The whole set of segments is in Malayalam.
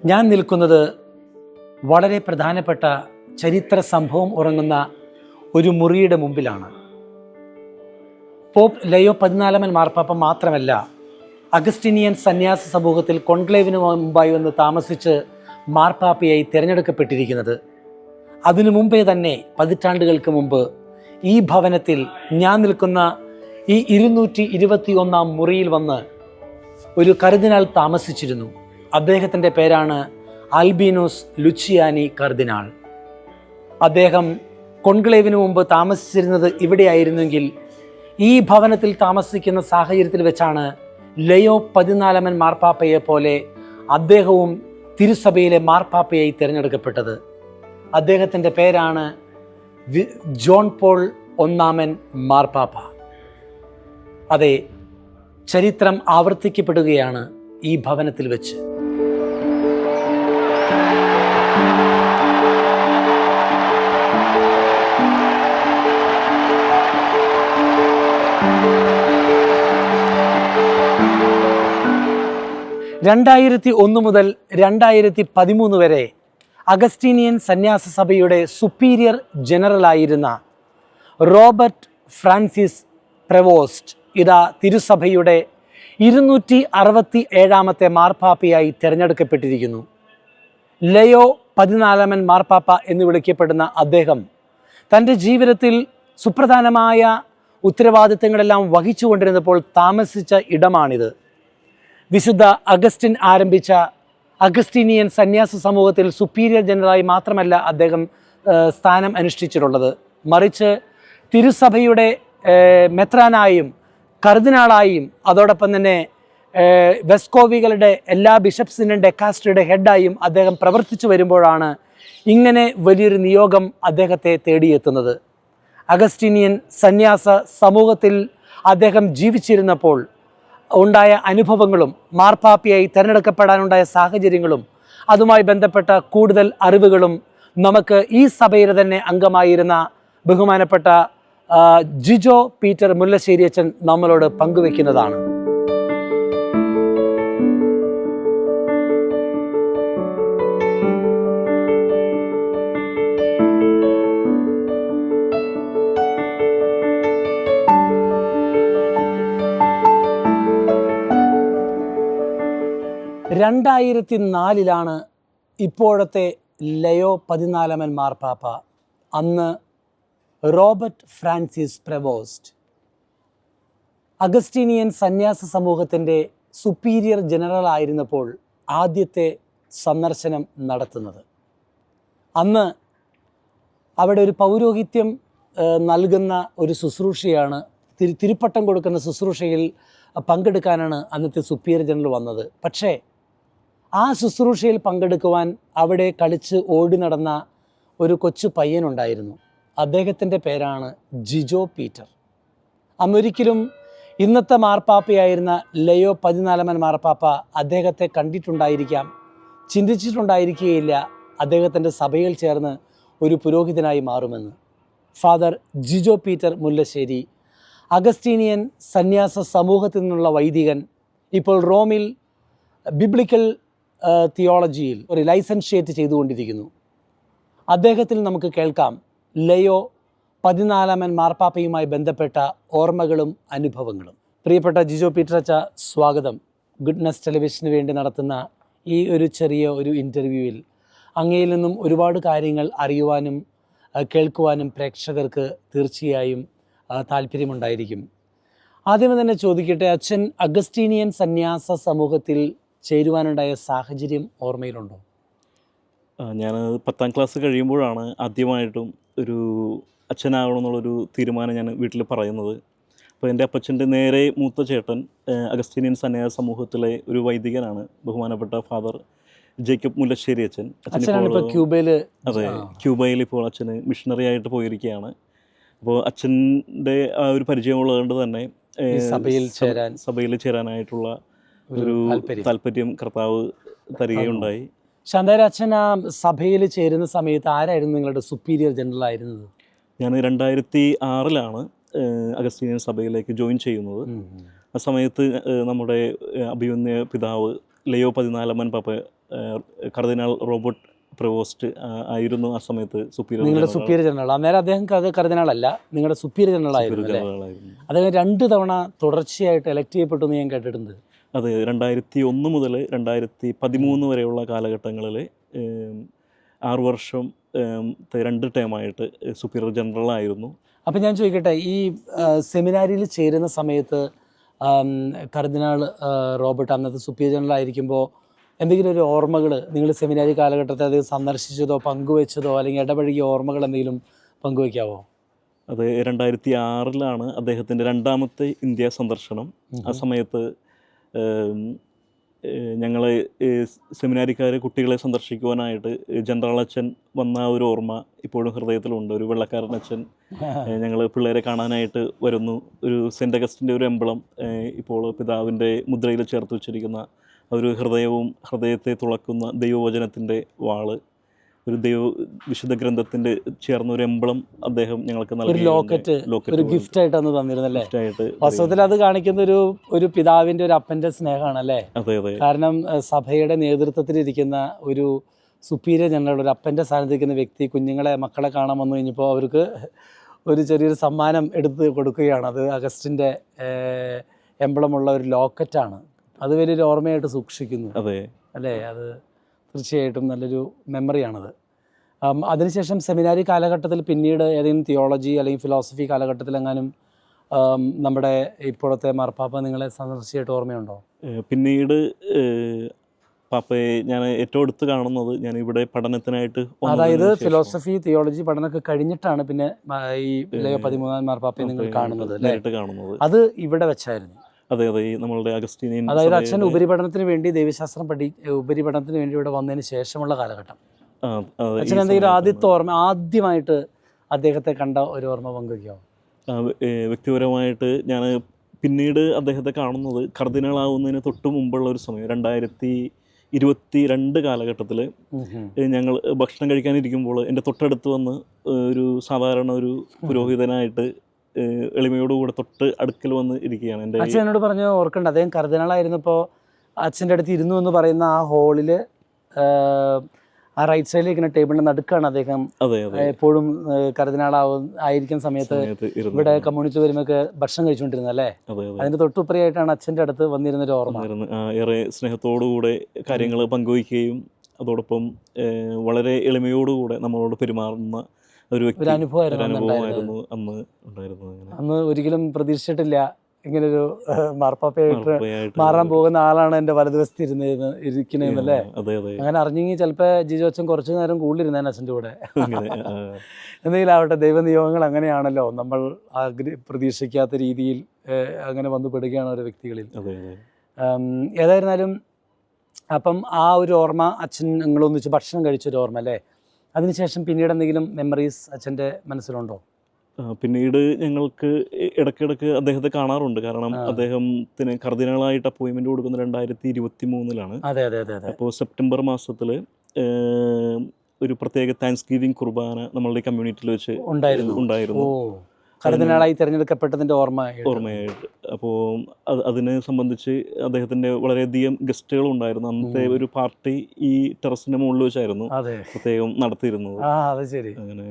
ഞാൻ നിൽക്കുന്നത് വളരെ പ്രധാനപ്പെട്ട ചരിത്ര സംഭവം ഉറങ്ങുന്ന ഒരു മുറിയുടെ മുമ്പിലാണ്. പോപ്പ് ലയോ 14 മാർപ്പാപ്പ മാത്രമല്ല, അഗസ്റ്റിനിയൻ സന്യാസ സമൂഹത്തിൽ കോൺക്ലേവിന് മുമ്പായി വന്ന് താമസിച്ച് മാർപ്പാപ്പയായി തിരഞ്ഞെടുക്കപ്പെട്ടിരിക്കുന്നത്. അതിനു മുമ്പേ തന്നെ പതിറ്റാണ്ടുകൾക്ക് മുമ്പ് ഈ ഭവനത്തിൽ ഞാൻ നിൽക്കുന്ന ഈ 221 മുറിയിൽ വന്ന് ഒരു കർദിനാൾ താമസിച്ചിരുന്നു. അദ്ദേഹത്തിൻ്റെ പേരാണ് ആൽബീനോസ് ലുച്ചിയാനി കർദിനാൾ. അദ്ദേഹം കോൺക്ലേവിന് മുമ്പ് താമസിച്ചിരുന്നത് ഇവിടെയായിരുന്നെങ്കിൽ ഈ ഭവനത്തിൽ താമസിക്കുന്ന സാഹചര്യത്തിൽ വെച്ചാണ് ലയോ 14 മാർപ്പാപ്പയെ പോലെ അദ്ദേഹവും തിരുസഭയിലെ മാർപ്പാപ്പയായി തിരഞ്ഞെടുക്കപ്പെട്ടത്. അദ്ദേഹത്തിൻ്റെ പേരാണ് ജോൺ പോൾ I മാർപ്പാപ്പ. അതെ, ചരിത്രം ആവർത്തിക്കപ്പെടുകയാണ് ഈ ഭവനത്തിൽ വെച്ച്. (2001) മുതൽ 2013 വരെ അഗസ്റ്റീനിയൻ സന്യാസ സഭയുടെ സുപ്പീരിയർ ജനറലായിരുന്ന റോബർട്ട് ഫ്രാൻസിസ് പ്രവോസ്റ്റ് ഇതാ തിരുസഭയുടെ 267 മാർപ്പാപ്പയായി തിരഞ്ഞെടുക്കപ്പെട്ടിരിക്കുന്നു. ലയോ 14 മാർപ്പാപ്പ എന്ന് വിളിക്കപ്പെടുന്ന അദ്ദേഹം തൻ്റെ ജീവിതത്തിൽ സുപ്രധാനമായ ഉത്തരവാദിത്തങ്ങളെല്ലാം വഹിച്ചുകൊണ്ടിരുന്നപ്പോൾ താമസിച്ച ഇടമാണിത്. വിശുദ്ധ അഗസ്റ്റിൻ ആരംഭിച്ച അഗസ്റ്റീനിയൻ സന്യാസ സമൂഹത്തിൽ സുപ്പീരിയർ ജനറലായി മാത്രമല്ല അദ്ദേഹം സ്ഥാനം അനുഷ്ഠിച്ചിട്ടുള്ളത്, മറിച്ച് തിരുസഭയുടെ മെത്രാനായും കർദിനാളായും അതോടൊപ്പം തന്നെ വെസ്കോവികളുടെ എല്ലാ ബിഷപ്സിനും ഡെക്കാസ്ട്രിയുടെ ഹെഡായും അദ്ദേഹം പ്രവർത്തിച്ചു വരുമ്പോഴാണ് ഇങ്ങനെ വലിയൊരു നിയോഗം അദ്ദേഹത്തെ തേടിയെത്തുന്നത്. അഗസ്റ്റീനിയൻ സന്യാസ സമൂഹത്തിൽ അദ്ദേഹം ജീവിച്ചിരുന്നപ്പോൾ ഉണ്ടായ അനുഭവങ്ങളും മാർപ്പാപ്പയായി തിരഞ്ഞെടുക്കപ്പെടാനുണ്ടായ സാഹചര്യങ്ങളും അതുമായി ബന്ധപ്പെട്ട കൂടുതൽ അറിവുകളും നമുക്ക് ഈ സഭയുടെ തന്നെ അംഗമായിരുന്ന ബഹുമാനപ്പെട്ട ജിജോ പീറ്റർ മുല്ലശ്ശേരി അച്ഛൻ നമ്മളോട് പങ്കുവെക്കുന്നതാണ്. (2004) ഇപ്പോഴത്തെ ലയോ 14 മാർപ്പാപ്പ, അന്ന് റോബർട്ട് ഫ്രാൻസിസ് പ്രവോസ്റ്റ്, അഗസ്റ്റീനിയൻ സന്യാസ സമൂഹത്തിൻ്റെ സുപ്പീരിയർ ജനറൽ ആയിരുന്നപ്പോൾ ആദ്യത്തെ സന്ദർശനം നടത്തുന്നത്. അന്ന് അവിടെ ഒരു പൗരോഹിത്യം നൽകുന്ന ഒരു ശുശ്രൂഷയാണ്, തിരുപ്പട്ടം കൊടുക്കുന്ന ശുശ്രൂഷയിൽ പങ്കെടുക്കാനാണ് അന്നത്തെ സുപ്പീരിയർ ജനറൽ വന്നത്. പക്ഷേ ആ ശുശ്രൂഷയിൽ പങ്കെടുക്കുവാൻ അവിടെ കളിച്ച് ഓടി നടന്ന ഒരു കൊച്ചു പയ്യനുണ്ടായിരുന്നു. അദ്ദേഹത്തിൻ്റെ പേരാണ് ജിജോ പീറ്റർ. അന്നൊരിക്കലും ഇന്നത്തെ മാർപ്പാപ്പയായിരുന്ന ലയോ 14 മാർപ്പാപ്പ അദ്ദേഹത്തെ കണ്ടിട്ടുണ്ടായിരിക്കാം, ചിന്തിച്ചിട്ടുണ്ടായിരിക്കുകയില്ല അദ്ദേഹത്തിൻ്റെ സഭയിൽ ചേർന്ന് ഒരു പുരോഹിതനായി മാറുമെന്ന്. Father Jijo Peter Mullassery, Augustinian സന്യാസ സമൂഹത്തിൽ നിന്നുള്ള വൈദികൻ, ഇപ്പോൾ റോമിൽ ബിബ്ലിക്കൽ തിയോളജിയിൽ ഒരു ലൈസൻഷ്യേറ്റ് ചെയ്തുകൊണ്ടിരിക്കുന്നു. അദ്ദേഹത്തിൽ നമുക്ക് കേൾക്കാം ലയോ 14 മാർപ്പാപ്പയുമായി ബന്ധപ്പെട്ട ഓർമ്മകളും അനുഭവങ്ങളും. പ്രിയപ്പെട്ട ജിജോ പീറ്റർ അച്ഛ, സ്വാഗതം. ഗുഡ്നസ് ടെലിവിഷന് വേണ്ടി നടത്തുന്ന ഈ ഒരു ചെറിയ ഇൻ്റർവ്യൂവിൽ അങ്ങയിൽ നിന്നും ഒരുപാട് കാര്യങ്ങൾ അറിയുവാനും കേൾക്കുവാനും പ്രേക്ഷകർക്ക് തീർച്ചയായും താല്പര്യമുണ്ടായിരിക്കും. ആദ്യമേ തന്നെ ചോദിക്കട്ടെ, അച്ഛൻ അഗസ്റ്റീനിയൻ സന്യാസ സമൂഹത്തിൽ ചേരുവാനുണ്ടായ സാഹചര്യം ഓർമ്മയിലുണ്ടോ? ഞാൻ 10ാം ക്ലാസ് കഴിയുമ്പോഴാണ് ആദ്യമായിട്ടും ഒരു അച്ഛനാകണമെന്നുള്ളൊരു തീരുമാനം ഞാൻ വീട്ടിൽ പറയുന്നത്. അപ്പോൾ എൻ്റെ അപ്പച്ചൻ്റെ നേരെ മൂത്ത ചേട്ടൻ അഗസ്റ്റീനിയൻ സന്യാസ സമൂഹത്തിലെ ഒരു വൈദികനാണ്, ബഹുമാനപ്പെട്ട ഫാദർ ജേക്കബ് മുല്ലശ്ശേരി അച്ഛൻ. അതെ, ക്യൂബയിൽ ഇപ്പോൾ അച്ഛന് മിഷണറി ആയിട്ട് പോയിരിക്കുകയാണ്. അപ്പോൾ അച്ഛൻ്റെ ആ ഒരു പരിചയമുള്ളതുകൊണ്ട് തന്നെ സഭയിൽ ചേരാനായിട്ടുള്ള ഒരു താല്പര്യം കർത്താവ് തരികയുണ്ടായി. ശാന്താര അച്ഛൻ ആ സഭയിൽ ചേരുന്ന സമയത്ത് ആരായിരുന്നു നിങ്ങളുടെ സുപ്പീരിയർ ജനറൽ ആയിരുന്നത്? ഞാൻ 2006 അഗസ്റ്റീനിയൻ സഭയിലേക്ക് ജോയിൻ ചെയ്യുന്നത്. ആ സമയത്ത് നമ്മുടെ അഭിമന്യ പിതാവ് ലയോ 14 പാപ്പ കർദിനാൾ റോബർട്ട് പ്രവോസ്റ്റ് ആയിരുന്നു ആ സമയത്ത് നിങ്ങളുടെ സുപ്പീരിയർ ജനറൽ. അന്നേരം അദ്ദേഹം കർദിനാളല്ല, നിങ്ങളുടെ സുപ്പീരിയർ ജനറൽ ആയിരുന്നു അല്ലേ? ജനറലായിരുന്നു. അദ്ദേഹം 2 തവണ തുടർച്ചയായിട്ട് എലക്ട് ചെയ്യപ്പെട്ടു എന്ന് ഞാൻ കേട്ടിട്ടുണ്ട്. അതെ, 2001 മുതൽ 2013 വരെയുള്ള കാലഘട്ടങ്ങളിൽ 6 വർഷം 2 ടേമായിട്ട് സുപ്പീരിയർ ജനറലായിരുന്നു. അപ്പം ഞാൻ ചോദിക്കട്ടെ, ഈ സെമിനാരിയിൽ ചേരുന്ന സമയത്ത് കർദിനാൾ റോബർട്ട് അന്നത്തെ സുപ്പീരിയർ ജനറൽ ആയിരിക്കുമ്പോൾ എന്തെങ്കിലും ഒരു ഓർമ്മകൾ നിങ്ങൾ സെമിനാരി കാലഘട്ടത്തിൽ അത് സന്ദർശിച്ചതോ പങ്കുവെച്ചതോ അല്ലെങ്കിൽ ഇടപഴകിയ ഓർമ്മകൾ എന്തെങ്കിലും പങ്കുവയ്ക്കാവോ? അത് 2006 അദ്ദേഹത്തിൻ്റെ 2ാമത്തെ ഇന്ത്യ സന്ദർശനം. ആ സമയത്ത് ഞങ്ങൾ സെമിനാരിക്കാർ കുട്ടികളെ സന്ദർശിക്കുവാനായിട്ട് ജനറൽ അച്ഛൻ വന്ന ഒരു ഓർമ്മ ഇപ്പോഴും ഹൃദയത്തിലുണ്ട്. ഒരു വെള്ളക്കാരൻ അച്ഛൻ ഞങ്ങൾ പിള്ളേരെ കാണാനായിട്ട് വരുന്നു. ഒരു സെൻറ്റ് അഗസ്റ്റിൻ്റെ ഒരു എംബ്ലം ഇപ്പോൾ പിതാവിൻ്റെ മുദ്രയിൽ ചേർത്ത് വെച്ചിരിക്കുന്ന ഒരു ഹൃദയത്തെ തുളക്കുന്ന ദൈവവചനത്തിൻ്റെ വാള്, ഒരു വിശുദ്ധ ഗ്രന്ഥത്തിൻ്റെ ചേർന്ന ഒരു എംബ്ലം അദ്ദേഹം ഞങ്ങൾക്ക് നൽകി. ഒരു ഗിഫ്റ്റ് ആയിട്ടാണ് തന്നിരുന്നല്ലേ? വാസ്തവത്തിൽ അത് കാണിക്കുന്ന ഒരു പിതാവിൻ്റെ ഒരു അപ്പൻ്റെ സ്നേഹമാണ് അല്ലേ? അതെ അതെ. കാരണം സഭയുടെ നേതൃത്വത്തിലിരിക്കുന്ന ഒരു സുപ്പീരിയർ ജനറൽ, ഒരു അപ്പൻ്റെ സ്ഥാനത്തിരിക്കുന്ന വ്യക്തി മക്കളെ കാണാൻ വന്നു കഴിഞ്ഞപ്പോൾ അവർക്ക് ഒരു ചെറിയൊരു സമ്മാനം എടുത്ത് കൊടുക്കുകയാണ്. അത് അഗസ്റ്റിൻ്റെ എംബ്ലമുള്ള ഒരു ലോക്കറ്റാണ്. അത് വലിയൊരു ഓർമ്മയായിട്ട് സൂക്ഷിക്കുന്നു അല്ലേ? അത് തീർച്ചയായിട്ടും നല്ലൊരു മെമ്മറിയാണത്. അതിനുശേഷം സെമിനാരി കാലഘട്ടത്തിൽ പിന്നീട് ഏതെങ്കിലും തിയോളജി അല്ലെങ്കിൽ ഫിലോസഫി കാലഘട്ടത്തിലെങ്ങാനും നമ്മുടെ ഇപ്പോഴത്തെ മാർപ്പാപ്പ നിങ്ങളെ സന്ദർശിച്ചിട്ട് ഓർമ്മയുണ്ടോ? പിന്നീട് പാപ്പയെ ഞാൻ ഏറ്റവും അടുത്ത് കാണുന്നത് ഞാൻ ഇവിടെ പഠനത്തിനായിട്ട്, അതായത് ഫിലോസഫി തിയോളജി പഠനമൊക്കെ കഴിഞ്ഞിട്ടാണ് പിന്നെ ഈ ലയോ 13 മാർപ്പാപ്പയെ നിങ്ങൾ കാണുന്നത് അല്ലേ? അത് ഇവിടെ വെച്ചായിരുന്നു. അതെ അതെ, നമ്മളുടെ അഗസ്റ്റീനിയൻ, അതായത് അച്ഛൻ ഉപരിപഠനത്തിന് വേണ്ടി ദൈവശാസ്ത്രം ഉപരിപഠനത്തിന് വേണ്ടി ഇവിടെ വന്നതിന് ശേഷമുള്ള കാലഘട്ടം. അച്ഛൻ എന്തെങ്കിലും ആദ്യമായിട്ട് അദ്ദേഹത്തെ കണ്ട ഒരു ഓർമ്മ പങ്കുവയ്ക്കാമോ? വ്യക്തിപരമായിട്ട് ഞാൻ പിന്നീട് അദ്ദേഹത്തെ കാണുന്നത് കർദിനാളാവുന്നതിന് തൊട്ട് മുമ്പുള്ള ഒരു സമയം 2022 കാലഘട്ടത്തിൽ ഞങ്ങൾ ഭക്ഷണം കഴിക്കാനിരിക്കുമ്പോൾ എൻ്റെ തൊട്ടടുത്ത് വന്ന് ഒരു സാധാരണ ഒരു പുരോഹിതനായിട്ട് എളിമയോടുകൂടെ തൊട്ട് അടുക്കൽ വന്ന് ഇരിക്കുകയാണ്. എൻ്റെ അച്ഛൻ എന്നോട് പറഞ്ഞു ഓർക്കണ്ട, അദ്ദേഹം കർദിനാളായിരുന്നപ്പോൾ അച്ഛൻ്റെ അടുത്ത് ഇരുന്നു എന്ന് പറയുന്ന ആ ഹോളിൽ ആ റൈറ്റ് സൈഡിൽ ഇരിക്കുന്ന ടേബിളിൻ്റെ നടുക്കാണ് അദ്ദേഹം എപ്പോഴും ആയിരിക്കുന്ന സമയത്ത് ഇവിടെ കമ്മ്യൂണിറ്റി വരുമ്പോൾ ഭക്ഷണം കഴിച്ചുകൊണ്ടിരുന്നത് അല്ലേ? അതിൻ്റെ തൊട്ടുപ്പറിയായിട്ടാണ് അച്ഛൻ്റെ അടുത്ത് വന്നിരുന്നൊരു ഓർമ്മ. ഏറെ സ്നേഹത്തോടുകൂടെ കാര്യങ്ങൾ പങ്കുവയ്ക്കുകയും അതോടൊപ്പം വളരെ എളിമയോടുകൂടെ നമ്മളോട് പെരുമാറുന്ന ഒരു അനുഭവമായിരുന്നു അന്ന് ഉണ്ടായിരുന്നത്. അന്ന് ഒരിക്കലും പ്രതീക്ഷിച്ചിട്ടില്ല ഇങ്ങനൊരു മാർപ്പാപ്പയായിട്ട് മാറാൻ പോകുന്ന ആളാണ് എൻ്റെ വലതുവശത്ത് ഇരിക്കുന്നതെന്നല്ലേ? അങ്ങനെ അറിഞ്ഞെങ്കിൽ ചിലപ്പോൾ ജിജോ അച്ഛൻ കുറച്ചു നേരം കൂടുതലിരുന്നേനെ അച്ഛൻ്റെ കൂടെ. എന്തെങ്കിലും ആവട്ടെ, ദൈവനിയോഗങ്ങൾ അങ്ങനെയാണല്ലോ, നമ്മൾ പ്രതീക്ഷിക്കാത്ത രീതിയിൽ അങ്ങനെ വന്നു പെടുകയാണ് ഓരോ വ്യക്തികളിൽ. ഏതായിരുന്നാലും അപ്പം ആ ഒരു ഓർമ്മ, അച്ഛൻ നിങ്ങളൊന്നിച്ച് ഭക്ഷണം കഴിച്ചൊരു ഓർമ്മ അല്ലേ? അതിനുശേഷം പിന്നീട് എന്തെങ്കിലും മെമ്മറീസ് അച്ഛൻ്റെ മനസ്സിലുണ്ടോ? പിന്നീട് ഞങ്ങൾക്ക് ഇടയ്ക്കിടയ്ക്ക് അദ്ദേഹത്തെ കാണാറുണ്ട്. കാരണം അദ്ദേഹത്തിന് കർദിനാളായിട്ട് അപ്പോയിൻമെൻറ്റ് കൊടുക്കുന്നത് 2023 അതെ അതെ അതെ. അപ്പോൾ സെപ്റ്റംബർ മാസത്തിൽ ഒരു പ്രത്യേക താങ്ക്സ് ഗിവിംഗ് കുർബാന നമ്മളുടെ കമ്മ്യൂണിറ്റിയിൽ വെച്ച് ഉണ്ടായിരുന്നു. കർദിനാളായി തിരഞ്ഞെടുക്കപ്പെട്ടതിൻ്റെ ഓർമ്മയായിട്ട്. അപ്പോൾ അതിനെ സംബന്ധിച്ച് അദ്ദേഹത്തിൻ്റെ വളരെയധികം ഗസ്റ്റുകൾ ഉണ്ടായിരുന്നു. അന്നത്തെ ഒരു പാർട്ടി ഈ ടെറസിൻ്റെ മുകളിൽ വെച്ചായിരുന്നു പ്രത്യേകം നടത്തിയിരുന്നത്. അങ്ങനെ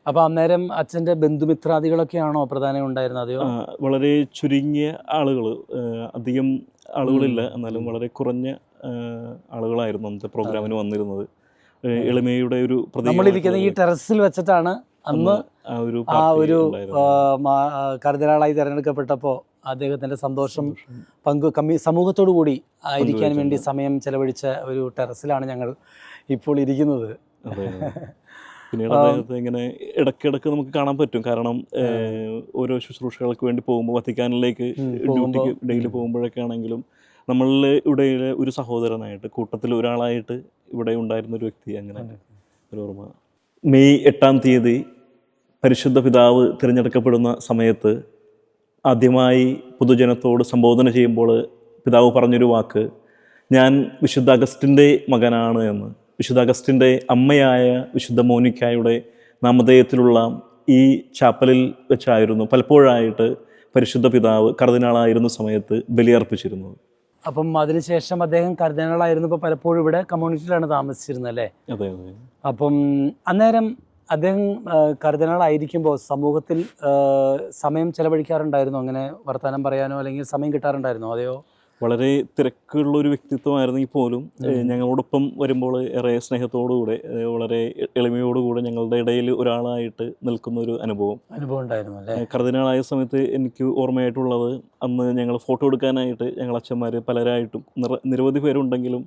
അപ്പോൾ അന്നേരം അച്ഛൻ്റെ ബന്ധുമിത്രാദികളൊക്കെയാണോ പ്രധാനം ഉണ്ടായിരുന്നത്? അതെയോ? വളരെ ചുരുങ്ങിയ ആളുകൾ, അധികം ആളുകളില്ല, എന്നാലും വളരെ കുറഞ്ഞ ആളുകളായിരുന്നു അന്നത്തെ പ്രോഗ്രാമിന് വന്നിരുന്നത്. എളിമയുടെ ഒരു നമ്മളിരിക്കുന്ന ഈ ടെറസിൽ വെച്ചിട്ടാണ് അന്ന് ആ ഒരു കർദിനാളായി തിരഞ്ഞെടുക്കപ്പെട്ടപ്പോൾ അദ്ദേഹത്തിൻ്റെ സന്തോഷം സമൂഹത്തോടു കൂടി ആയിരിക്കാൻ വേണ്ടി സമയം ചെലവഴിച്ച ഒരു ടെറസിലാണ് ഞങ്ങൾ ഇപ്പോൾ ഇരിക്കുന്നത്. പിന്നീട് അദ്ദേഹത്തെ ഇങ്ങനെ ഇടയ്ക്കിടയ്ക്ക് നമുക്ക് കാണാൻ പറ്റും. കാരണം ഓരോ ശുശ്രൂഷകൾക്ക് വേണ്ടി പോകുമ്പോൾ വത്തിക്കാനിലേക്ക് ഡ്യൂട്ടിക്ക് ഡെയിലി പോകുമ്പോഴൊക്കെ ആണെങ്കിലും നമ്മളിൽ ഇവിടെ ഒരു സഹോദരനായിട്ട്, കൂട്ടത്തിൽ ഒരാളായിട്ട് ഇവിടെ ഉണ്ടായിരുന്ന ഒരു വ്യക്തി. അങ്ങനെ ഒരു ഓർമ്മ. മെയ് 8-ാം തീയതി പരിശുദ്ധ പിതാവ് തിരഞ്ഞെടുക്കപ്പെടുന്ന സമയത്ത് ആദ്യമായി പൊതുജനത്തോട് സംബോധന ചെയ്യുമ്പോൾ പിതാവ് പറഞ്ഞൊരു വാക്ക്, ഞാൻ വിശുദ്ധ അഗസ്റ്റിൻ്റെ മകനാണ് എന്ന്. വിശുദ്ധ അഗസ്റ്റിൻ്റെ അമ്മയായ വിശുദ്ധ മോനിക്കായുടെ നാമധേയത്തിലുള്ള ഈ ചാപ്പലിൽ വെച്ചായിരുന്നു പലപ്പോഴായിട്ട് പരിശുദ്ധ പിതാവ് കർദിനാളായിരുന്ന സമയത്ത് ബലിയർപ്പിച്ചിരുന്നത്. അപ്പം അതിനുശേഷം അദ്ദേഹം കർദിനാളായിരുന്നപ്പോൾ പലപ്പോഴും ഇവിടെ കമ്മ്യൂണിറ്റിയിലാണ് താമസിച്ചിരുന്നത് അല്ലേ? അതെ അതെ. അപ്പം അന്നേരം അദ്ദേഹം കർദിനാളായിരിക്കുമ്പോൾ സമൂഹത്തിൽ സമയം ചെലവഴിക്കാറുണ്ടായിരുന്നോ? അങ്ങനെ വർത്തമാനം പറയാനോ അല്ലെങ്കിൽ സമയം കിട്ടാറുണ്ടായിരുന്നോ? അതെയോ? വളരെ തിരക്കുള്ള ഒരു വ്യക്തിത്വമായിരുന്നെങ്കിൽ പോലും ഞങ്ങളോടൊപ്പം വരുമ്പോൾ ഏറെ സ്നേഹത്തോടുകൂടെ വളരെ എളിമയോടുകൂടെ ഞങ്ങളുടെ ഇടയിൽ ഒരാളായിട്ട് നിൽക്കുന്ന ഒരു അനുഭവം ഉണ്ടായിരുന്നു അല്ലേ? കർദിനാളായ സമയത്ത് എനിക്ക് ഓർമ്മയായിട്ടുള്ളത്, അന്ന് ഞങ്ങൾ ഫോട്ടോ എടുക്കാനായിട്ട് ഞങ്ങൾ അച്ഛന്മാർ പലരായിട്ടും നിരവധി പേരുണ്ടെങ്കിലും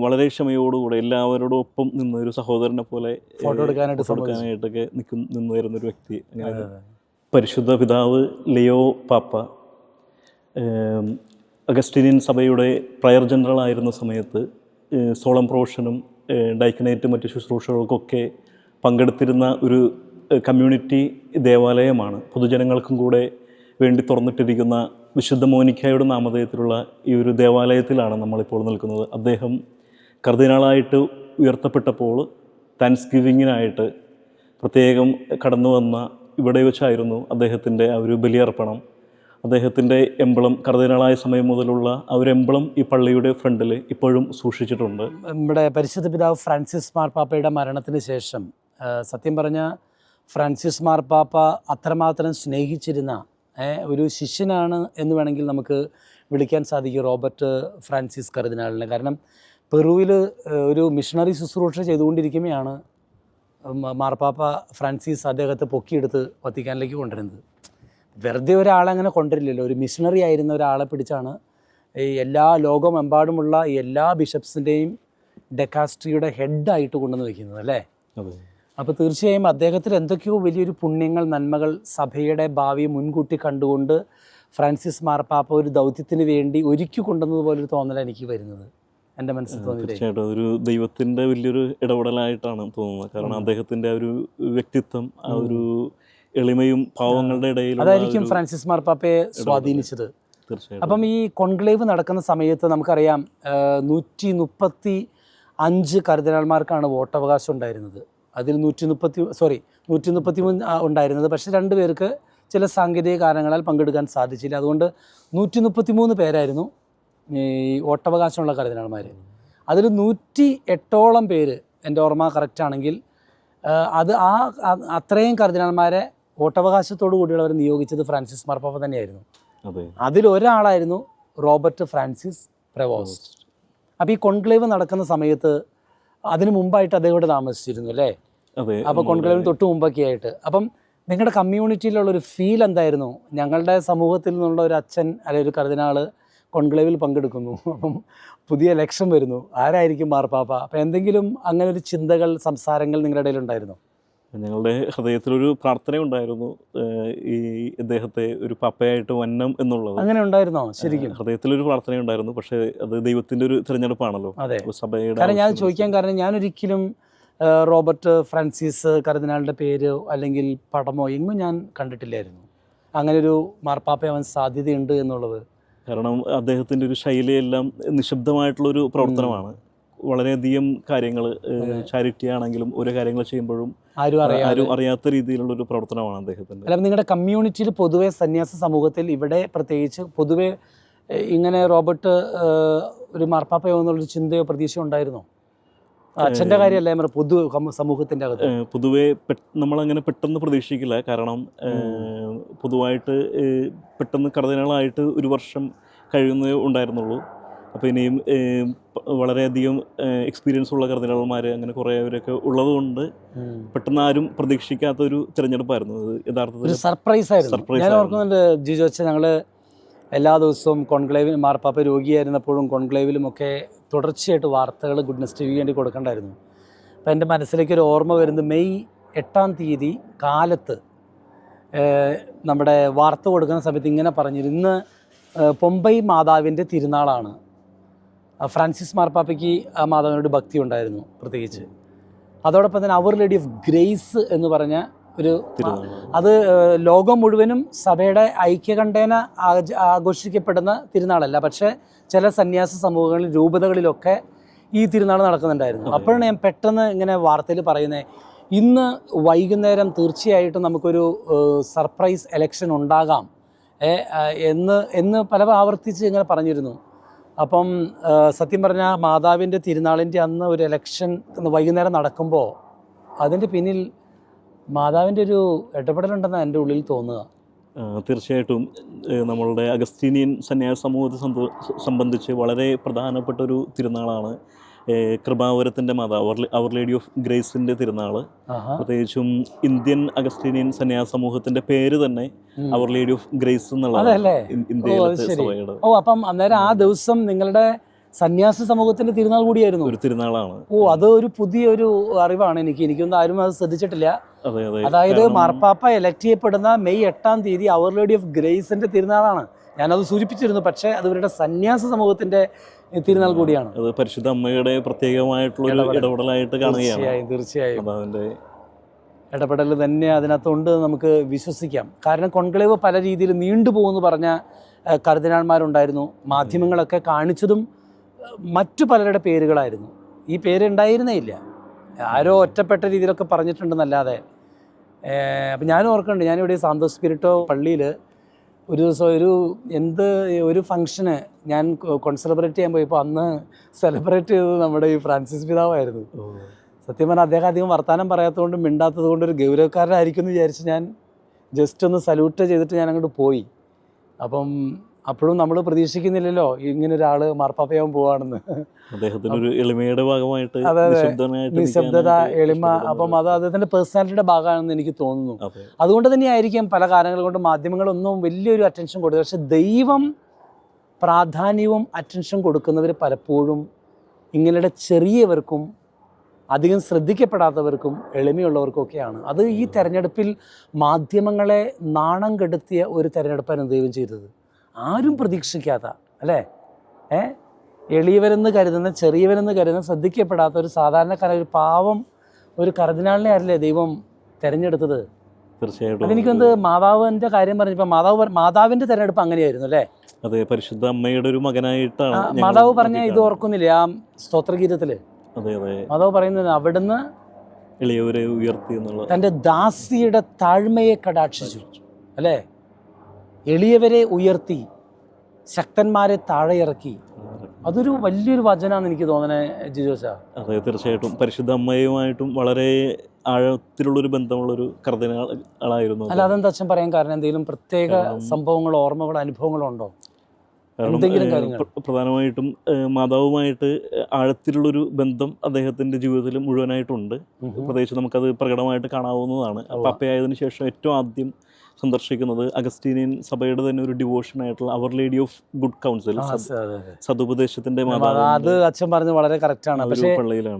വളരെ ക്ഷമയോടുകൂടെ എല്ലാവരോടും ഒപ്പം നിന്ന ഒരു സഹോദരനെ പോലെ ഫോട്ടോ എടുക്കാനായിട്ടൊക്കെ നിന്ന് വരുന്നൊരു വ്യക്തി. അങ്ങനെ പരിശുദ്ധ പിതാവ് ലിയോ പാപ്പ അഗസ്റ്റീനിയൻ സഭയുടെ പ്രയർ ജനറൽ ആയിരുന്ന സമയത്ത് സോളം പ്രൊഫഷനും ഡൈക്കനേറ്റ് മറ്റ് ശുശ്രൂഷകൾക്കൊക്കെ പങ്കെടുത്തിരുന്ന ഒരു കമ്മ്യൂണിറ്റി ദേവാലയമാണ്. പൊതുജനങ്ങൾക്കും കൂടെ വേണ്ടി തുറന്നിട്ടിരിക്കുന്ന വിശുദ്ധ മോനിക്കയുടെ നാമധേയത്തിലുള്ള ഈ ഒരു ദേവാലയത്തിലാണ് നമ്മളിപ്പോൾ നിൽക്കുന്നത്. അദ്ദേഹം കർദിനാളായിട്ട് ഉയർത്തപ്പെട്ടപ്പോൾ താങ്ക്സ് ഗിവിങ്ങിനായിട്ട് പ്രത്യേകം കടന്നു വന്ന ഇവിടെ വെച്ചായിരുന്നു അദ്ദേഹത്തിൻ്റെ ആ ഒരു ബലിയർപ്പണം. അദ്ദേഹത്തിൻ്റെ എംബ്ലം കർദിനാളായ സമയം മുതലുള്ള ആ ഒരു എംബ്ലം ഈ പള്ളിയുടെ ഫ്രണ്ടിൽ ഇപ്പോഴും സൂക്ഷിച്ചിട്ടുണ്ട്. നമ്മുടെ പരിശുദ്ധ പിതാവ് ഫ്രാൻസിസ് മാർപ്പാപ്പയുടെ മരണത്തിന് ശേഷം സത്യം പറഞ്ഞ ഫ്രാൻസിസ് മാർപ്പാപ്പ അത്രമാത്രം സ്നേഹിച്ചിരുന്ന ഒരു ശിഷ്യനാണ് എന്ന് വേണമെങ്കിൽ നമുക്ക് വിളിക്കാൻ സാധിക്കും റോബർട്ട് ഫ്രാൻസിസ് കർദിനാളിനെ. കാരണം പെറുവിൽ ഒരു മിഷണറി ശുശ്രൂഷ ചെയ്തുകൊണ്ടിരിക്കുമ്പോഴാണ് മാർപ്പാപ്പ ഫ്രാൻസിസ് അദ്ദേഹത്തെ പൊക്കിയെടുത്ത് വത്തിക്കാനിലേക്ക് കൊണ്ടുവരുന്നത്. വെറുതെ ഒരാളങ്ങനെ കൊണ്ടുവരില്ലല്ലോ. ഒരു മിഷണറി ആയിരുന്ന ഒരാളെ പിടിച്ചാണ് ഈ എല്ലാ ലോകമെമ്പാടുമുള്ള എല്ലാ ബിഷപ്സിൻ്റെയും ഡെക്കാസ്ട്രിയുടെ ഹെഡായിട്ട് കൊണ്ടുവന്ന് വയ്ക്കുന്നത് അല്ലേ? അപ്പോൾ തീർച്ചയായും അദ്ദേഹത്തിൽ എന്തൊക്കെയോ വലിയൊരു പുണ്യങ്ങൾ, നന്മകൾ, സഭയുടെ ഭാവിയെ മുൻകൂട്ടി കണ്ടുകൊണ്ട് ഫ്രാൻസിസ് മാർപ്പാപ്പ ഒരു ദൗത്യത്തിന് വേണ്ടി ഒരുക്കി കൊണ്ടുവന്നതുപോലൊരു തോന്നലാണ് എനിക്ക് വരുന്നത്, എൻ്റെ മനസ്സിൽ തോന്നിയത്. തീർച്ചയായിട്ടും ഒരു ദൈവത്തിൻ്റെ വലിയൊരു ഇടപെടലായിട്ടാണ് തോന്നുന്നത്. കാരണം അദ്ദേഹത്തിൻ്റെ ആ ഒരു വ്യക്തിത്വം, ആ ഒരു എളിമയും പാവങ്ങളുടെ ഇടയിൽ അതായിരിക്കും ഫ്രാൻസിസ് മാർപ്പാപ്പയെ സ്വാധീനിച്ചത്. അപ്പം ഈ കോൺക്ലേവ് നടക്കുന്ന സമയത്ത് നമുക്കറിയാം 135 കർദിനാൾമാർക്കാണ് വോട്ടവകാശം ഉണ്ടായിരുന്നത്. അതിൽ 133 ഉണ്ടായിരുന്നത്. പക്ഷേ 2 പേർക്ക് ചില സാങ്കേതിക കാരണങ്ങളാൽ പങ്കെടുക്കാൻ സാധിച്ചില്ല. അതുകൊണ്ട് 133 പേരായിരുന്നു ഈ വോട്ടവകാശമുള്ള കർദിനാൾമാർ. അതിൽ 108ഓളം പേര്, എൻ്റെ ഓർമ്മ കറക്റ്റാണെങ്കിൽ, അത് അത്രയും കർദിനാൾമാരെ വോട്ടവകാശത്തോടു കൂടിയുള്ളവർ നിയോഗിച്ചത് ഫ്രാൻസിസ് മാർപ്പാപ്പ തന്നെയായിരുന്നു. അതിലൊരാളായിരുന്നു റോബർട്ട് ഫ്രാൻസിസ് പ്രവോസ്റ്റ്. അപ്പോൾ ഈ കോൺക്ലേവ് നടക്കുന്ന സമയത്ത് അതിന് മുമ്പായിട്ട് അദ്ദേഹം ഇവിടെ താമസിച്ചിരുന്നു അല്ലേ? അപ്പോൾ കോൺക്ലേവിന് തൊട്ട് മുമ്പൊക്കെ ആയിട്ട്. അപ്പം നിങ്ങളുടെ കമ്മ്യൂണിറ്റിയിലുള്ളൊരു ഫീൽ എന്തായിരുന്നു? ഞങ്ങളുടെ സമൂഹത്തിൽ നിന്നുള്ള ഒരു അച്ഛൻ അല്ലെങ്കിൽ ഒരു കർദിനാൾ കോൺക്ലേവിൽ പങ്കെടുക്കുന്നു, അപ്പം പുതിയ ഇലക്ഷൻ വരുന്നു, ആരായിരിക്കും മാർപ്പാപ്പ? അപ്പം എന്തെങ്കിലും അങ്ങനെ ഒരു ചിന്തകൾ, സംസാരങ്ങൾ നിങ്ങളുടെ ഇടയിലുണ്ടായിരുന്നോ? ഞങ്ങളുടെ ഹൃദയത്തിലൊരു പ്രാർത്ഥനയുണ്ടായിരുന്നു, ഈ ഇദ്ദേഹത്തെ ഒരു പാപ്പയായിട്ട് വന്നം എന്നുള്ളത്. അങ്ങനെ ഉണ്ടായിരുന്നോ? ശരിക്കും ഹൃദയത്തിലൊരു പ്രാർത്ഥനയുണ്ടായിരുന്നു. പക്ഷേ അത് ദൈവത്തിൻ്റെ ഒരു തിരഞ്ഞെടുപ്പാണല്ലോ സഭയുടെ. കാരണം ഞാൻ ചോദിക്കാൻ കാരണം, ഞാനൊരിക്കലും റോബർട്ട് ഫ്രാൻസിസ് കർദിനാളിൻ്റെ പേര് അല്ലെങ്കിൽ പടമോ എങ്ങും ഞാൻ കണ്ടിട്ടില്ലായിരുന്നു അങ്ങനെ ഒരു മാർപ്പാപ്പയാവാൻ സാധ്യതയുണ്ട് എന്നുള്ളത്. കാരണം അദ്ദേഹത്തിൻ്റെ ഒരു ശൈലിയെല്ലാം നിശബ്ദമായിട്ടുള്ളൊരു പ്രവർത്തനമാണ്. വളരെയധികം കാര്യങ്ങൾ, ചാരിറ്റി ആണെങ്കിലും ഓരോ കാര്യങ്ങൾ ചെയ്യുമ്പോഴും ആരും അറിയാത്ത രീതിയിലുള്ളൊരു പ്രവർത്തനമാണ് അദ്ദേഹത്തിൻ്റെ. അല്ല, നിങ്ങളുടെ കമ്മ്യൂണിറ്റിയിൽ പൊതുവെ സന്യാസ സമൂഹത്തിൽ ഇവിടെ പ്രത്യേകിച്ച് പൊതുവെ ഇങ്ങനെ റോബർട്ട് ഒരു മാർപ്പാപ്പയാവുന്നുള്ളൊരു ചിന്തയോ പ്രതീക്ഷയോ ഉണ്ടായിരുന്നോ? അച്ഛൻ്റെ കാര്യമല്ല, പൊതു സമൂഹത്തിൻ്റെ അകത്ത് പൊതുവെ നമ്മളങ്ങനെ പെട്ടെന്ന് പ്രതീക്ഷിക്കില്ല. കാരണം പൊതുവായിട്ട് പെട്ടെന്ന് കർദിനാളായിട്ട് 1 വർഷം കഴിയുന്നേ ഉണ്ടായിരുന്നുള്ളൂ. അപ്പോൾ ഇനിയും വളരെയധികം എക്സ്പീരിയൻസ് ഉള്ള കർദിനാൾമാർ അങ്ങനെ കുറേ അവരൊക്കെ ഉള്ളതുകൊണ്ട് പെട്ടെന്ന് ആരും പ്രതീക്ഷിക്കാത്തൊരു തിരഞ്ഞെടുപ്പായിരുന്നു അത്. യഥാർത്ഥത്തിൽ സർപ്രൈസ് ആയിരുന്നു. ഞാൻ ഓർക്കുന്നുണ്ട് ജിജോ അച്ഛൻ, ഞങ്ങൾ എല്ലാ ദിവസവും കോൺക്ലേവിൽ മാർപ്പാപ്പ രോഗിയായിരുന്നപ്പോഴും കോൺക്ലേവിലുമൊക്കെ തുടർച്ചയായിട്ട് വാർത്തകൾ ഗുഡ്നസ് ടി വി വേണ്ടി കൊടുക്കണ്ടായിരുന്നു. അപ്പോൾ എൻ്റെ മനസ്സിലേക്ക് ഒരു ഓർമ്മ വരുന്നത് മെയ് 8-ാം തീയതി കാലത്ത് നമ്മുടെ വാർത്ത കൊടുക്കുന്ന സമയത്ത് ഇങ്ങനെ പറഞ്ഞിരുന്നു, ഇന്ന് പൊമ്പൈ മാതാവിൻ്റെ തിരുനാളാണ്. ഫ്രാൻസിസ് മാർപ്പാപ്പയ്ക്ക് ആ മാതാവിനോട് ഭക്തി ഉണ്ടായിരുന്നു പ്രത്യേകിച്ച്. അതോടൊപ്പം തന്നെ അവർ ലേഡി ഓഫ് ഗ്രേസ് എന്ന് പറഞ്ഞ ഒരു, അത് ലോകം മുഴുവനും സഭയുടെ ഐക്യകണ്ഠേന ആഘോഷിക്കപ്പെടുന്ന തിരുനാളല്ല, പക്ഷേ ചില സന്യാസ സമൂഹങ്ങളിൽ, രൂപതകളിലൊക്കെ ഈ തിരുനാൾ നടക്കുന്നുണ്ടായിരുന്നു. അപ്പോഴാണ് ഞാൻ പെട്ടെന്ന് ഇങ്ങനെ വാർത്തയിൽ പറയുന്നത്, ഇന്ന് വൈകുന്നേരം തീർച്ചയായിട്ടും നമുക്കൊരു സർപ്രൈസ് എലക്ഷൻ ഉണ്ടാകാം എന്ന് പല ആവർത്തിച്ച് ഇങ്ങനെ പറഞ്ഞിരുന്നു. അപ്പം സത്യം പറഞ്ഞാൽ മാതാവിൻ്റെ തിരുനാളിൻ്റെ അന്ന് ഒരു ഇലക്ഷൻ വൈകുന്നേരം നടക്കുമ്പോൾ അതിൻ്റെ പിന്നിൽ മാതാവിൻ്റെ ഒരു ഇടപെടലുണ്ടെന്നാണ് എൻ്റെ ഉള്ളിൽ തോന്നുക. തീർച്ചയായിട്ടും നമ്മളുടെ അഗസ്തീനിയൻ സന്യാസ സമൂഹത്തെ സംബന്ധിച്ച് വളരെ പ്രധാനപ്പെട്ട ഒരു തിരുനാളാണ് കൃപാവരത്തിൻ്റെ മാതാവ് അവർ ലേഡി ഓഫ് ഗ്രേസിൻ്റെ തിരുനാൾ. പ്രത്യേകിച്ചും ഇന്ത്യൻ അഗസ്തീനിയൻ സന്യാസ സമൂഹത്തിൻ്റെ പേര് തന്നെ അവർ ലേഡി ഓഫ് ഗ്രേസ് എന്നുള്ളതല്ലേ ഇന്ത്യയിലെ സഭയുടെ. അപ്പം അന്നേരം ആ ദിവസം നിങ്ങളുടെ സന്യാസ സമൂഹത്തിന്റെ തിരുനാൾ കൂടിയായിരുന്നു. ഒരു തിരുനാളാണ്. അത് ഒരു പുതിയൊരു അറിവാണ് എനിക്കൊന്നും ആരും അത് ശ്രദ്ധിച്ചിട്ടില്ല. അതായത് മാർപ്പാപ്പ എലക്ട് ചെയ്യപ്പെടുന്ന മെയ് 8-ാം തീയതി അവർ ലേഡി ഓഫ് ഗ്രേസിന്റെ തിരുനാളാണ്. ഞാനത് സൂചിപ്പിച്ചിരുന്നു. പക്ഷേ അത് ഇവരുടെ സന്യാസ സമൂഹത്തിന്റെ തിരുനാൾ കൂടിയാണ്. അത് പരിശുദ്ധ അമ്മയുടെ പ്രത്യേകമായിട്ടുള്ള ഇടപെടലായിട്ട് കാണുകയാണ്. തീർച്ചയായും അതിന്റെ ഇടപെടൽ തന്നെ അതിനകത്തുണ്ട് നമുക്ക് വിശ്വസിക്കാം. കാരണം കോൺക്ലേവ് പല രീതിയിൽ നീണ്ടുപോകുമെന്ന് പറഞ്ഞ കർദിനാൾമാരുണ്ടായിരുന്നു. മാധ്യമങ്ങളൊക്കെ കാണിച്ചതും മറ്റു പലരുടെ പേരുകളായിരുന്നു. ഈ പേര് ഉണ്ടായിരുന്നേ ഇല്ല. ആരോ ഒറ്റപ്പെട്ട രീതിയിലൊക്കെ പറഞ്ഞിട്ടുണ്ടെന്നല്ലാതെ. അപ്പം ഞാനും ഓർക്കുന്നുണ്ട്, ഞാനിവിടെ സാന്തോ സ്പിരിറ്റോ പള്ളിയിൽ ഒരു ദിവസം ഒരു ഫംഗ്ഷന് ഞാൻ സെലിബ്രേറ്റ് ചെയ്യാൻ പോയപ്പോൾ അന്ന് സെലിബ്രേറ്റ് ചെയ്തത് നമ്മുടെ ഈ ഫ്രാൻസിസ് പിതാവായിരുന്നു. സത്യം പറഞ്ഞാൽ അദ്ദേഹം അധികം വർത്തമാനം പറയാത്തതുകൊണ്ടും മിണ്ടാത്തത് കൊണ്ട് ഒരു ഗൗരവക്കാരനായിരിക്കും എന്ന് വിചാരിച്ച് ഞാൻ ജസ്റ്റ് ഒന്ന് സല്യൂട്ട് ചെയ്തിട്ട് ഞാൻ അങ്ങോട്ട് പോയി. അപ്പം അപ്പോഴും നമ്മൾ പ്രതീക്ഷിക്കുന്നില്ലല്ലോ ഇങ്ങനെ ഒരാൾ മാർപ്പാപ്പയാവാൻ പോവാണെന്ന്. അദ്ദേഹത്തിനൊരു എളിമയുടെ ഭാഗമായിട്ട് നിശബ്ദത, എളിമ, അപ്പം അത് അദ്ദേഹത്തിൻ്റെ പേഴ്സണാലിറ്റിയുടെ ഭാഗമാണെന്ന് എനിക്ക് തോന്നുന്നു. അതുകൊണ്ട് തന്നെയായിരിക്കും പല കാരണങ്ങൾ കൊണ്ട് മാധ്യമങ്ങളൊന്നും വലിയൊരു അറ്റൻഷൻ കൊടുക്കുക. പക്ഷെ ദൈവം പ്രാധാന്യവും അറ്റൻഷൻ കൊടുക്കുന്നവർ പലപ്പോഴും ഇങ്ങനെയുടെ ചെറിയവർക്കും അധികം ശ്രദ്ധിക്കപ്പെടാത്തവർക്കും എളിമയുള്ളവർക്കും ഒക്കെയാണ്. അത് ഈ തെരഞ്ഞെടുപ്പിൽ മാധ്യമങ്ങളെ നാണം കെടുത്തിയ ഒരു തെരഞ്ഞെടുപ്പാണ് ദൈവം ചെയ്തത്. ആരും പ്രതീക്ഷിക്കാത്ത, അല്ലേ, എളിയവരെന്ന് കരുതുന്ന, ചെറിയവരെന്ന് കരുതുന്ന, ശ്രദ്ധിക്കപ്പെടാത്ത ഒരു സാധാരണക്കാരൻ, ഒരു പാവം ഒരു കർദിനാളിനെ ആരല്ലേ ദൈവം തിരഞ്ഞെടുത്തത്. തീർച്ചയായിട്ടും അതെനിക്കൊന്ന് മാതാവിൻ്റെ കാര്യം പറഞ്ഞപ്പോൾ മാതാവിൻ്റെ തിരഞ്ഞെടുപ്പ് അങ്ങനെയായിരുന്നു, അല്ലേ? അതെ, പരിശുദ്ധ അമ്മയുടെ ഒരു മകനായിട്ടാണ് മാതാവ് പറഞ്ഞ ഇത് ഓർക്കുന്നില്ലേ ആ സ്തോത്രഗീതത്തില്? മാതാവ് പറയുന്നത് അവിടുന്ന് എളിയവരെ ഉയർത്തി എന്നുള്ളത്, തൻ്റെ ദാസിയുടെ താഴ്മയെ കടാക്ഷിച്ചു, അല്ലേ? എളിയവരെ ഉയർത്തി, ശക്തന്മാരെ താഴെ ഇറക്കി. അതൊരു വലിയൊരു വചനാന്ന് എനിക്ക് തോന്നണേ ജിജോസ. അതെ, തീർച്ചയായിട്ടും പരിശുദ്ധ അമ്മയുമായിട്ടും വളരെ ആഴത്തിലുള്ളൊരു ബന്ധമുള്ളൊരു കർദിനാളായിരുന്നു. അല്ല, അതെന്താ അച്ഛൻ പറയാൻ കാരണം? എന്തെങ്കിലും പ്രത്യേക സംഭവങ്ങളോ ഓർമ്മകളോ അനുഭവങ്ങളോ ഉണ്ടോ? പ്രധാനമായിട്ടും മാതാവുമായിട്ട് ആഴത്തിലുള്ളൊരു ബന്ധം അദ്ദേഹത്തിൻ്റെ ജീവിതത്തിൽ മുഴുവനായിട്ടുണ്ട്. പ്രത്യേകിച്ച് നമുക്കത് പ്രകടമായിട്ട് കാണാവുന്നതാണ്. പാപ്പയായതിനു ശേഷം ഏറ്റവും ആദ്യം സന്ദർശിക്കുന്നത് അഗസ്റ്റീനിയൻ സഭയുടെ തന്നെ ഒരു ഡിവോഷൻ ആയിട്ടുള്ള അവർ ലേഡി ഓഫ് ഗുഡ് കൗൺസിൽ, സതുപദേശത്തിന്റെ മാതാവ്. അത് അച്ഛൻ പറഞ്ഞത് വളരെ കറക്റ്റാണ്. പക്ഷേ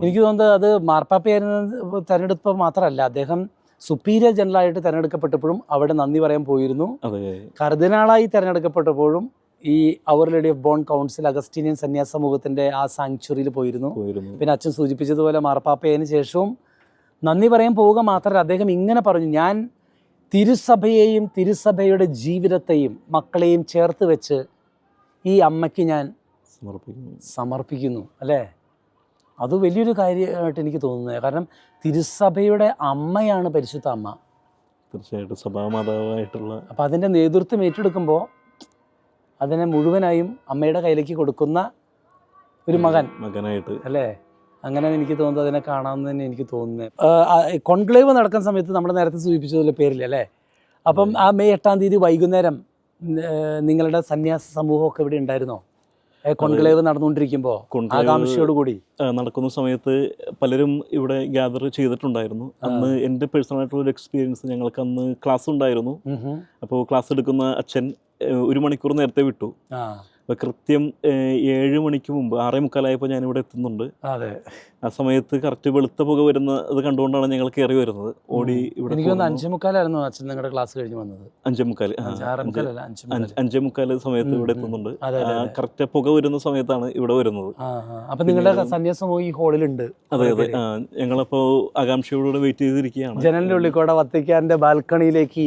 എനിക്ക് തോന്നുന്നത് അത് മാർപ്പാപ്പയായിരുന്ന തെരഞ്ഞെടുപ്പ് മാത്രമല്ല, അദ്ദേഹം സുപ്പീരിയർ ജനറലായിട്ട് തെരഞ്ഞെടുക്കപ്പെട്ടപ്പോഴും അവിടെ നന്ദി പറയാൻ പോയിരുന്നു. കർദിനാളായി തെരഞ്ഞെടുക്കപ്പെട്ടപ്പോഴും ഈ അവർ ലേഡി ഓഫ് ബോൺ കൗൺസിൽ അഗസ്റ്റീനിയൻ സന്യാസ സമൂഹത്തിന്റെ ആ സാങ്ച്വറിയിൽ പോയിരുന്നു. പിന്നെ അച്ഛൻ സൂചിപ്പിച്ചതുപോലെ മാർപ്പാപ്പയതിനു ശേഷവും നന്ദി പറയാൻ പോവുക മാത്രമല്ല, അദ്ദേഹം ഇങ്ങനെ പറഞ്ഞു, ഞാൻ തിരുസഭയെയും തിരുസഭയുടെ ജീവിതത്തെയും മക്കളെയും ചേർത്ത് വെച്ച് ഈ അമ്മയ്ക്ക് ഞാൻ സമർപ്പിക്കുന്നു, അല്ലേ? അത് വലിയൊരു കാര്യമായിട്ട് എനിക്ക് തോന്നുന്നത്. കാരണം തിരുസഭയുടെ അമ്മയാണ് പരിശുദ്ധ അമ്മ. തീർച്ചയായിട്ടും സഭാമാതാവായിട്ടുള്ള. അപ്പം അതിൻ്റെ നേതൃത്വം ഏറ്റെടുക്കുമ്പോൾ അതിനെ മുഴുവനായും അമ്മയുടെ കയ്യിലേക്ക് കൊടുക്കുന്ന ഒരു മകനായിട്ട്, അല്ലേ? അങ്ങനെ എനിക്ക് തോന്നുന്നത് അതിനെ കാണാമെന്ന് തന്നെ എനിക്ക് തോന്നുന്നത്. കോൺക്ലേവ് നടക്കുന്ന സമയത്ത് നമ്മൾ നേരത്തെ സൂചിപ്പിച്ചതുപോലെ പേരില്ല, അല്ലേ? അപ്പം ആ മെയ് 8-ാം തീയതി വൈകുന്നേരം നിങ്ങളുടെ സന്യാസ സമൂഹമൊക്കെ ഇവിടെ ഉണ്ടായിരുന്നോ? കോൺക്ലേവ് നടന്നുകൊണ്ടിരിക്കുമ്പോൾ ആകാംക്ഷയോടുകൂടി നടക്കുന്ന സമയത്ത് പലരും ഇവിടെ ഗ്യാദർ ചെയ്തിട്ടുണ്ടായിരുന്നു. അന്ന് എൻ്റെ പേഴ്സണലായിട്ടുള്ള ഒരു എക്സ്പീരിയൻസ്, ഞങ്ങൾക്ക് അന്ന് ക്ലാസ് ഉണ്ടായിരുന്നു. അപ്പോൾ ക്ലാസ് എടുക്കുന്ന അച്ഛൻ 1 മണിക്കൂർ നേരത്തെ വിട്ടു. അപ്പോൾ കൃത്യം 7 മണിക്ക് മുമ്പ് 6:45 ഞാനിവിടെ എത്തുന്നുണ്ട്. ആ സമയത്ത് കറക്റ്റ് വെളുത്ത പുക വരുന്നത് കണ്ടുകൊണ്ടാണ് ഞങ്ങൾ കയറി വരുന്നത്. ഓടി ഇവിടെ 5:45 അച്ഛൻ നിങ്ങളുടെ ക്ലാസ് കഴിഞ്ഞ് വന്നത്. 5:45 സമയത്ത് ഇവിടെ എത്തുന്നുണ്ട്. കറക്റ്റ് പുക വരുന്ന സമയത്താണ് ഇവിടെ വരുന്നത്. അപ്പൊ നിങ്ങളുടെ സന്യാസം ഈ ഹോളിലുണ്ട്? അതെ അതെ, ഞങ്ങളപ്പോൾ ആകാംക്ഷയോടുകൂടെ വെയിറ്റ് ചെയ്തിരിക്കുകയാണ്. ജനലിന്റെ ഉള്ളിൽ കൂടെ വത്തിക്കാന്റെ ബാൽക്കണിയിലേക്ക്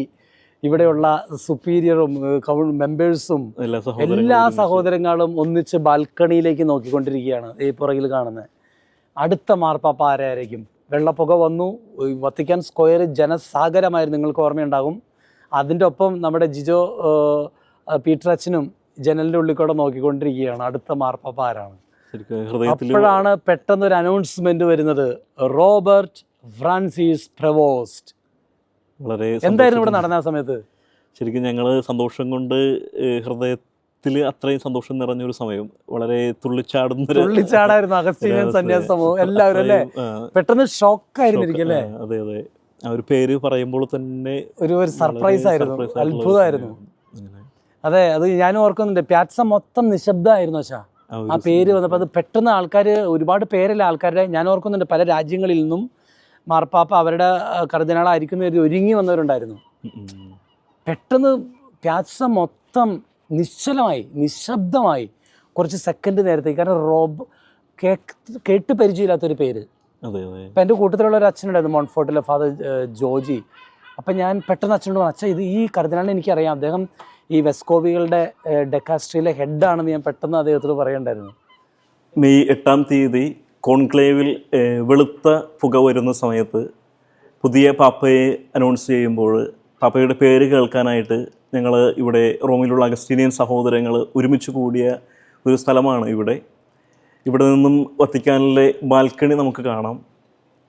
ഇവിടെയുള്ള സുപ്പീരിയറും മെമ്പേഴ്സും എല്ലാ സഹോദരങ്ങളും ഒന്നിച്ച് ബാൽക്കണിയിലേക്ക് നോക്കിക്കൊണ്ടിരിക്കുകയാണ്. ഈ പുറകിൽ കാണുന്നത് അടുത്ത മാർപ്പാപ്പ ആരായിരിക്കും? വെള്ളപ്പുക വന്നു. വത്തിക്കാൻ സ്ക്വയർ ജനസാഗരമായിരുന്നു, നിങ്ങൾക്ക് ഓർമ്മയുണ്ടാകും. അതിൻ്റെ ഒപ്പം നമ്മുടെ ജിജോ പീറ്റർ അച്ഛനും ജനലിൻ്റെ ഉള്ളിൽ കൂടെ നോക്കിക്കൊണ്ടിരിക്കുകയാണ് അടുത്ത മാർപ്പാപ്പ ആരാണ്. ശരിക്കും ഹൃദയത്തിൽ അപ്പോഴാണ് പെട്ടെന്നൊരു അനൗൺസ്മെന്റ് വരുന്നത്, റോബർട്ട് ഫ്രാൻസിസ് പ്രവോസ്റ്റ്. വളരെ എന്തായിരുന്നു ഇവിടെ നടന്ന ആ സമയത്ത്? ശരിക്കും ഞങ്ങൾ സന്തോഷം കൊണ്ട് ഹൃദയത്തിൽ അത്രയും സന്തോഷം നിറഞ്ഞൊരു സമയം, വളരെ തുള്ളിച്ചാടായിരുന്നു അഗസ്റ്റീനിയൻ സന്യാസ സമൂഹം എല്ലാവരും അല്ലേ. പെട്ടെന്ന് ഷോക്കായിരുന്നു അല്ലേ. അതെ അതെ, ആ ഒരു പേര് പറയുമ്പോൾ തന്നെ ഒരു സർപ്രൈസ് ആയിരുന്നു, അത്ഭുതമായിരുന്നു. അതെ, അത് ഞാനും ഓർക്കുന്നുണ്ട്. പ്യാറ്റ്സ മൊത്തം നിശബ്ദമായിരുന്നു. പക്ഷേ ആ പേര് വന്നപ്പോൾ അത് പെട്ടെന്ന് ആൾക്കാർ, ഒരുപാട് പേരല്ല ആൾക്കാരുടെ, ഞാൻ ഓർക്കുന്നുണ്ട് പല രാജ്യങ്ങളിൽ നിന്നും മാർപ്പാപ്പ അവരുടെ കർദിനാളായിരിക്കുന്ന ഒരുങ്ങി വന്നവരുണ്ടായിരുന്നു. പെട്ടെന്ന് പ്യാറ്റ്സ മൊത്തം നിശ്ചലമായി, നിശബ്ദമായി കുറച്ച് സെക്കൻഡ് നേരത്തേക്ക്. കാരണം കേട്ട് പരിചയമില്ലാത്തൊരു പേര്. അപ്പം എൻ്റെ കൂട്ടത്തിലുള്ള ഒരു അച്ഛനുണ്ടായിരുന്നു മോൺഫോർട്ടിലെ ഫാദർ ജോർജി. അപ്പം ഞാൻ പെട്ടെന്ന് അച്ഛനോട് പറഞ്ഞു, അച്ഛാ ഇത് ഈ കർദിനാളിനെ എനിക്കറിയാം, അദ്ദേഹം ഈ വെസ്കോവികളുടെ ഡെക്കാസ്ട്രിയിലെ ഹെഡാണെന്ന് ഞാൻ പെട്ടെന്ന് അദ്ദേഹത്തോട് പറയണ്ടായിരുന്നു. മെയ് 8-ാം തീയതി കോൺക്ലേവിൽ വെളുത്ത പുക വരുന്ന സമയത്ത് പുതിയ പാപ്പയെ അനൗൺസ് ചെയ്യുമ്പോൾ പാപ്പയുടെ പേര് കേൾക്കാനായിട്ട് ഞങ്ങൾ ഇവിടെ റോമിലുള്ള അഗസ്റ്റീനിയൻ സഹോദരങ്ങൾ ഒരുമിച്ച് കൂടിയ ഒരു സ്ഥലമാണ് ഇവിടെ. ഇവിടെ നിന്നും വത്തിക്കാനിലെ ബാൽക്കണി നമുക്ക് കാണാം.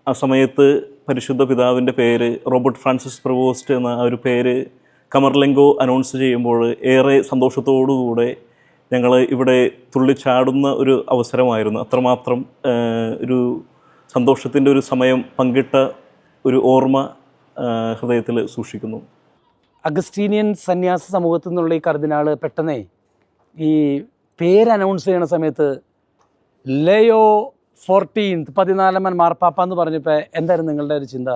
ആ സമയത്ത് പരിശുദ്ധ പിതാവിൻ്റെ പേര് റോബർട്ട് ഫ്രാൻസിസ് പ്രവോസ്റ്റ് എന്ന ആ ഒരു പേര് കമർലെങ്കോ അനൗൺസ് ചെയ്യുമ്പോൾ ഏറെ സന്തോഷത്തോടുകൂടെ ഞങ്ങൾ ഇവിടെ തുള്ളിച്ചാടുന്ന ഒരു അവസരമായിരുന്നു. അത്രമാത്രം ഒരു സന്തോഷത്തിൻ്റെ ഒരു സമയം പങ്കിട്ട ഒരു ഓർമ്മ ഹൃദയത്തിൽ സൂക്ഷിക്കുന്നു. അഗസ്റ്റീനിയൻ സന്യാസ സമൂഹത്തിൽ നിന്നുള്ള ഈ കർദിനാൾ പെട്ടെന്നേ ഈ പേര് അനൗൺസ് ചെയ്യുന്ന സമയത്ത് ലയോ 14 മാർപ്പാപ്പ എന്ന് പറഞ്ഞപ്പോൾ എന്തായിരുന്നു നിങ്ങളുടെ ഒരു ചിന്ത?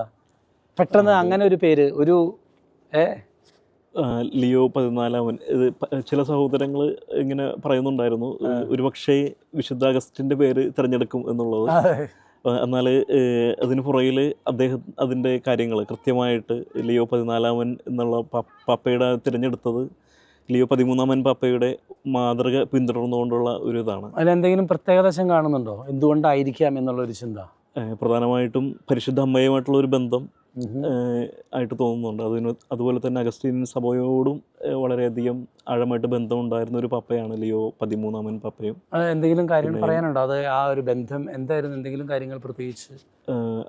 പെട്ടെന്ന് അങ്ങനെ ഒരു പേര്, ഒരു ലിയോ 14 ഇത് ചില സഹോദരങ്ങൾ ഇങ്ങനെ പറയുന്നുണ്ടായിരുന്നു, ഒരുപക്ഷെ വിശുദ്ധ അഗസ്റ്റിൻ്റെ പേര് തിരഞ്ഞെടുക്കും എന്നുള്ളത്. എന്നാൽ അതിന് പുറകിൽ അദ്ദേഹം അതിൻ്റെ കാര്യങ്ങൾ കൃത്യമായിട്ട് ലിയോ 14 എന്നുള്ള പാപ്പയുടെ തിരഞ്ഞെടുത്തത് ലിയോ 13 പാപ്പയുടെ മാതൃക പിന്തുടർന്നുകൊണ്ടുള്ള ഒരു ഇതാണ്. അതിലെന്തെങ്കിലും പ്രത്യേകത കാണുന്നുണ്ടോ? എന്തുകൊണ്ടായിരിക്കാം എന്നുള്ളൊരു ചിന്ത? പ്രധാനമായിട്ടും പരിശുദ്ധ അമ്മയുമായിട്ടുള്ള ഒരു ബന്ധം ആയിട്ട് തോന്നുന്നുണ്ട്. അതുപോലെ തന്നെ അഗസ്റ്റീനിയൻ സഭയോടും വളരെയധികം ആഴമായിട്ട് ബന്ധമുണ്ടായിരുന്ന ഒരു പാപ്പയാണ് ലിയോ 13 പാപ്പയും. എന്തെങ്കിലും കാര്യം പറയാനുണ്ടോ? അത് ആ ഒരു ബന്ധം എന്തായിരുന്നു? എന്തെങ്കിലും കാര്യങ്ങൾ പ്രത്യേകിച്ച്?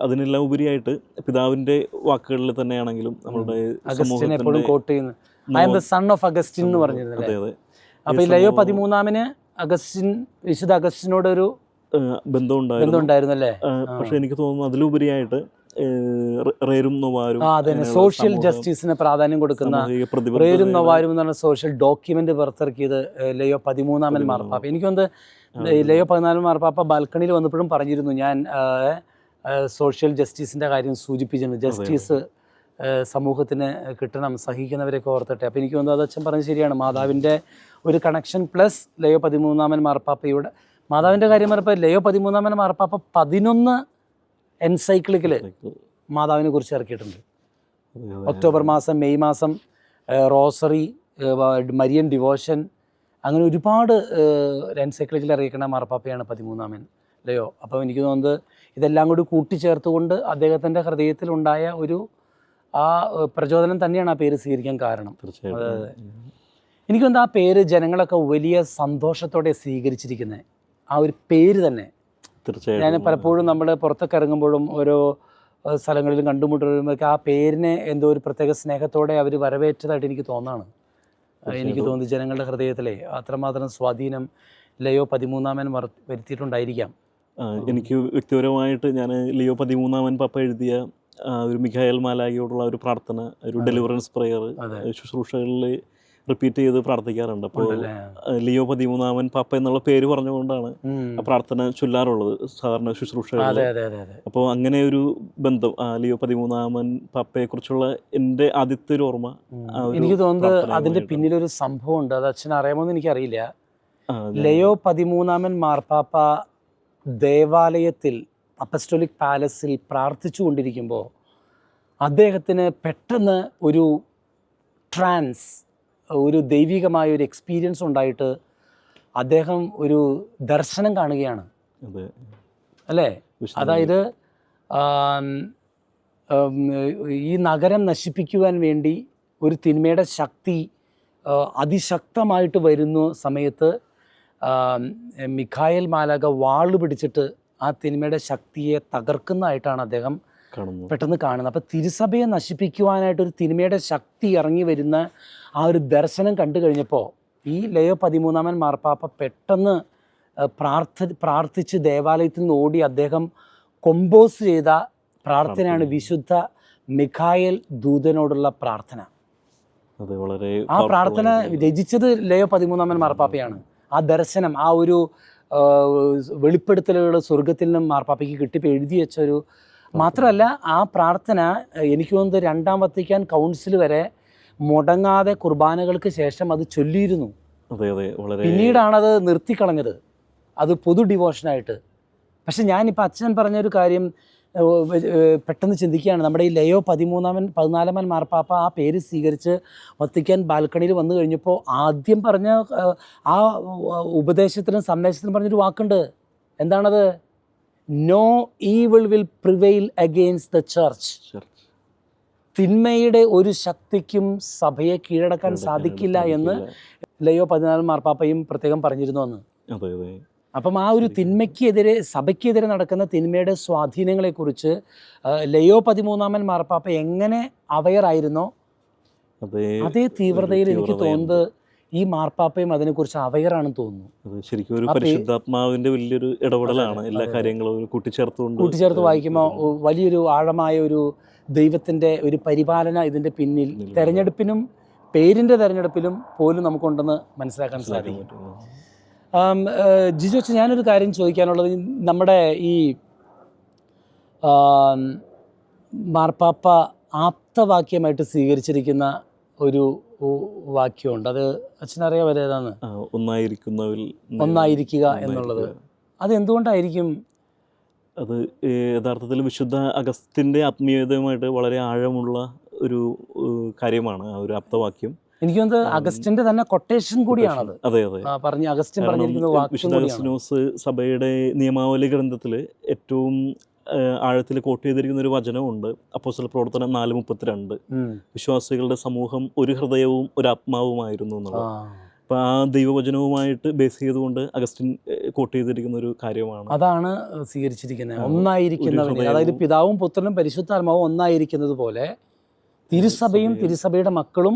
അതിനെല്ലാം ഉപരിയായിട്ട് പിതാവിൻ്റെ വാക്കുകളിൽ തന്നെയാണെങ്കിലും നമ്മളുടെ അഗസ്റ്റിനെ എപ്പോഴും കോട്ട് ചെയ്യുന്നത് I am the son of Augustine എന്ന് പറഞ്ഞിരുന്നത്. അതെ അതെ. അപ്പോൾ ഈ ലയോ 13 അഗസ്റ്റിൻ, വിശുദ്ധ അഗസ്റ്റിനോടൊരു ബന്ധം ഉണ്ടായിരുന്നു അല്ലേ. പക്ഷെ എനിക്ക് തോന്നുന്നു അതിലുപരിയായിട്ട് റേരും നൊവാരും, സോഷ്യൽ ജസ്റ്റിസിന് പ്രാധാന്യം കൊടുക്കുന്ന റേരും നൊവാരും എന്ന് പറഞ്ഞ സോഷ്യൽ ഡോക്യുമെന്റ് പുറത്തിറക്കിയത് ലയോ 13 മാർപ്പാപ്പ. എനിക്ക് തോന്നുന്നത് ലയോ 14 മാർപ്പാപ്പ ബാൽക്കണിയിൽ വന്നപ്പോഴും പറഞ്ഞിരുന്നു, ഞാൻ സോഷ്യൽ ജസ്റ്റിസിന്റെ കാര്യം സൂചിപ്പിച്ചിരുന്നു. ജസ്റ്റിസ് സമൂഹത്തിന് കിട്ടണം, സഹിക്കുന്നവരെയൊക്കെ ഓർത്തട്ടെ. അപ്പോൾ എനിക്ക് തോന്നുന്നത് അത് അച്ഛൻ പറഞ്ഞത് ശരിയാണ്. മാതാവിൻ്റെ ഒരു കണക്ഷൻ പ്ലസ് ലയോ 13 മാർപ്പാപ്പയുടെ മാതാവിൻ്റെ കാര്യം പറഞ്ഞപ്പോൾ ലയോ 13 മാർപ്പാപ്പ 11 എൻസൈക്ലിക്കിൽ മാതാവിനെ കുറിച്ച് ഇറക്കിയിട്ടുണ്ട്. ഒക്ടോബർ മാസം, മെയ് മാസം റോസറി, മരിയൻ ഡിവോഷൻ, അങ്ങനെ ഒരുപാട് എൻസൈക്ലിക്കിൽ ഇറക്കിക്കുന്ന മാർപ്പാപ്പയാണ് 13 ലയോ. അപ്പോൾ എനിക്ക് തോന്നുന്നത് ഇതെല്ലാം കൂടി കൂട്ടിച്ചേർത്തുകൊണ്ട് അദ്ദേഹത്തിൻ്റെ ഹൃദയത്തിലുണ്ടായ ഒരു ആ പ്രചോദനം തന്നെയാണ് ആ പേര് സ്വീകരിക്കാൻ കാരണം. അതെ അതെ. എനിക്ക് തോന്നുന്നു ആ പേര് ജനങ്ങളൊക്കെ വലിയ സന്തോഷത്തോടെ സ്വീകരിച്ചിരിക്കുന്നത്, ആ ഒരു പേര് തന്നെ. ഞാൻ പലപ്പോഴും നമ്മൾ പുറത്തൊക്കെ ഇറങ്ങുമ്പോഴും ഓരോ സ്ഥലങ്ങളിലും കണ്ടുമുട്ടുമ്പോഴൊക്കെ ആ പേരിനെ എന്തോ ഒരു പ്രത്യേക സ്നേഹത്തോടെ അവർ വരവേറ്റതായിട്ട് എനിക്ക് തോന്നാണ്. എനിക്ക് തോന്നുന്നു ജനങ്ങളുടെ ഹൃദയത്തിലെ അത്രമാത്രം സ്വാധീനം ലയോ 13 വരുത്തിയിട്ടുണ്ടായിരിക്കാം. എനിക്ക് വ്യക്തിപരമായിട്ട് ഞാൻ ലിയോ 13 പാപ്പ എഴുതിയ ഒരു മിഖായേൽ മാലാഖയോടുള്ള ഒരു പ്രാർത്ഥന, ഒരു ഡെലിവറൻസ് പ്രെയർ ശുശ്രൂഷകളിൽ റിപ്പീറ്റ് ചെയ്ത് പ്രാർത്ഥിക്കാറുണ്ട്. അപ്പോൾ ലിയോ 13 പാപ്പ എന്നുള്ള പേര് പറഞ്ഞുകൊണ്ടാണ് ആ പ്രാർത്ഥന ചൊല്ലാറുള്ളത് സാധാരണ ശുശ്രൂഷകളിൽ. അപ്പോൾ അങ്ങനെ ഒരു ബന്ധം ലിയോ 13 പാപ്പയെ കുറിച്ചുള്ള എൻ്റെ ആദ്യത്തെ ഒരു ഓർമ്മ. എനിക്ക് തോന്നുന്നത് അതിൻ്റെ പിന്നിലൊരു സംഭവം ഉണ്ട്, അത് അച്ഛൻ അറിയാമോന്ന് എനിക്കറിയില്ല. ലയോ 13 മാർപ്പാപ്പ ദേവാലയത്തിൽ അപ്പസ്റ്റോലിക് പാലസിൽ പ്രാർത്ഥിച്ചു കൊണ്ടിരിക്കുമ്പോൾ അദ്ദേഹത്തിന് പെട്ടെന്ന് ഒരു ട്രാൻസ്, ഒരു ദൈവികമായ ഒരു എക്സ്പീരിയൻസ് ഉണ്ടായിട്ട് അദ്ദേഹം ഒരു ദർശനം കാണുകയാണ് അല്ലേ. അതായത് ഈ നഗരം നശിപ്പിക്കുവാൻ വേണ്ടി ഒരു തിന്മയുടെ ശക്തി അതിശക്തമായിട്ട് വരുന്ന സമയത്ത് മിഖായേൽ മാലാഖ വാള് പിടിച്ചിട്ട് ആ തിന്മയുടെ ശക്തിയെ തകർക്കുന്നതായിട്ടാണ് അദ്ദേഹം പെട്ടെന്ന് കാണുന്നത്. അപ്പോൾ തിരുസഭയെ നശിപ്പിക്കുവാനായിട്ട് ഒരു തിന്മയുടെ ശക്തി ഇറങ്ങി വരുന്ന ആ ഒരു ദർശനം കണ്ടു കഴിഞ്ഞപ്പോൾ ഈ ലയോ 13 മാർപ്പാപ്പ പെട്ടെന്ന് പ്രാർത്ഥിച്ച് ദേവാലയത്തിൽ നിന്ന് ഓടി അദ്ദേഹം കൊമ്പോസ് ചെയ്ത പ്രാർത്ഥനയാണ് വിശുദ്ധ മിഖായേൽ ദൂതനോടുള്ള പ്രാർത്ഥന. ആ പ്രാർത്ഥന രചിച്ചത് ലയോ 13 മാർപ്പാപ്പയാണ്. ആ ദർശനം, ആ ഒരു വെളിപ്പെടുത്തലുകൾ സ്വർഗത്തിൽ നിന്നും മാർപ്പാപ്പയ്ക്ക് കിട്ടിയപ്പോൾ എഴുതി വെച്ചൊരു, മാത്രമല്ല ആ പ്രാർത്ഥന എനിക്ക് തോന്നുന്നത് 2ാം വത്തിക്കാൻ കൗൺസിൽ വരെ മുടങ്ങാതെ കുർബാനകൾക്ക് ശേഷം അത് ചൊല്ലിയിരുന്നു. പിന്നീടാണത് നിർത്തിക്കളഞ്ഞത്, അത് പൊതു ഡിവോഷനായിട്ട്. പക്ഷെ ഞാനിപ്പോൾ അച്ഛൻ പറഞ്ഞൊരു കാര്യം പെട്ടെന്ന് ചിന്തിക്കുകയാണ്. നമ്മുടെ ഈ ലയോ 14 മാർപ്പാപ്പ ആ പേര് സ്വീകരിച്ച് വത്തിക്കാൻ ബാൽക്കണിയിൽ വന്നു കഴിഞ്ഞപ്പോൾ ആദ്യം പറഞ്ഞ ആ ഉപദേശത്തിലും സന്ദേശത്തിലും പറഞ്ഞൊരു വാക്കുണ്ട്. എന്താണത്? No evil will prevail against the church. തിന്മയുടെ ഒരു ശക്തിക്കും സഭയെ കീഴടക്കാൻ സാധിക്കില്ല എന്ന് ലയോ 14 മാർപ്പാപ്പയും പ്രത്യേകം പറഞ്ഞിരുന്നു അന്ന്. അപ്പം ആ ഒരു തിന്മയ്ക്കെതിരെ, സഭയ്ക്കെതിരെ നടക്കുന്ന തിന്മയുടെ സ്വാധീനങ്ങളെക്കുറിച്ച് ലയോ 13 മാർപ്പാപ്പ എങ്ങനെ അവയറായിരുന്നോ അതേ തീവ്രതയിൽ എനിക്ക് തോന്നുന്നത് ഈ മാർപ്പാപ്പയും അതിനെക്കുറിച്ച് അവയറാണെന്ന് തോന്നുന്നു. ശരിക്കും ഒരു പരിശുദ്ധാത്മാവിന്റെ വലിയൊരു ഇടപെടലാണ്. എല്ലാ കാര്യങ്ങളും കൂട്ടിച്ചേർത്ത് വായിക്കുമ്പോൾ വലിയൊരു ആഴമായ ഒരു ദൈവത്തിൻ്റെ ഒരു പരിപാലന ഇതിൻ്റെ പിന്നിൽ, തെരഞ്ഞെടുപ്പിനും പേരിൻ്റെ തെരഞ്ഞെടുപ്പിലും പോലും നമുക്കുണ്ടെന്ന് മനസ്സിലാക്കാൻ സാധിക്കും. ജിജോ, ഞാനൊരു കാര്യം ചോദിക്കാനുള്ളത്, നമ്മുടെ ഈ മാർപ്പാപ്പ ആപ്തവാക്യമായിട്ട് സ്വീകരിച്ചിരിക്കുന്ന ഒരു വാക്യമുണ്ട്, അത് അച്ഛനറിയാൻ ഏതാണ്? ഒന്നായിരിക്കുക എന്നുള്ളത്. അത് എന്തുകൊണ്ടായിരിക്കും? അത് യഥാർത്ഥത്തിൽ വിശുദ്ധ അഗസ്റ്റിൻ്റെ ആത്മീയതയുമായിട്ട് വളരെ ആഴമുള്ള ഒരു കാര്യമാണ് ആ ഒരു ആപ്തവാക്യം. എനിക്ക് തോന്നുന്നത് അഗസ്റ്റിന്റെ തന്നെ കൊട്ടേഷൻ കൂടിയാണത്. അതെ അതെ, അഗസ്റ്റിൻ പറഞ്ഞിരിക്കുന്ന വിശുദ്ധ അഗസ്റ്റിനോസ് സഭയുടെ നിയമാവലി ഗ്രന്ഥത്തിൽ ഏറ്റവും ആഴത്തിൽ കോട്ട് ചെയ്തിരിക്കുന്ന ഒരു വചനമുണ്ട്. അപ്പോസ്തല പ്രവർത്തനം 4:32, വിശ്വാസികളുടെ സമൂഹം ഒരു ഹൃദയവും ഒരു ആത്മാവുമായിരുന്നു എന്നുള്ളത്. അപ്പോൾ ആ ദൈവവചനവുമായിട്ട് ബേസ് ചെയ്തുകൊണ്ട് അഗസ്റ്റിൻ കോട്ട് ചെയ്തിരിക്കുന്ന ഒരു കാര്യമാണ്. അതാണ് സ്വീകരിച്ചിരിക്കുന്നത്. ഒന്നായിരിക്കുന്നവന്, അതായത് പിതാവും പുത്രനും പരിശുദ്ധാത്മാവും ഒന്നായിരിക്കുന്നത് പോലെ തിരുസഭയും തിരുസഭയുടെ മക്കളും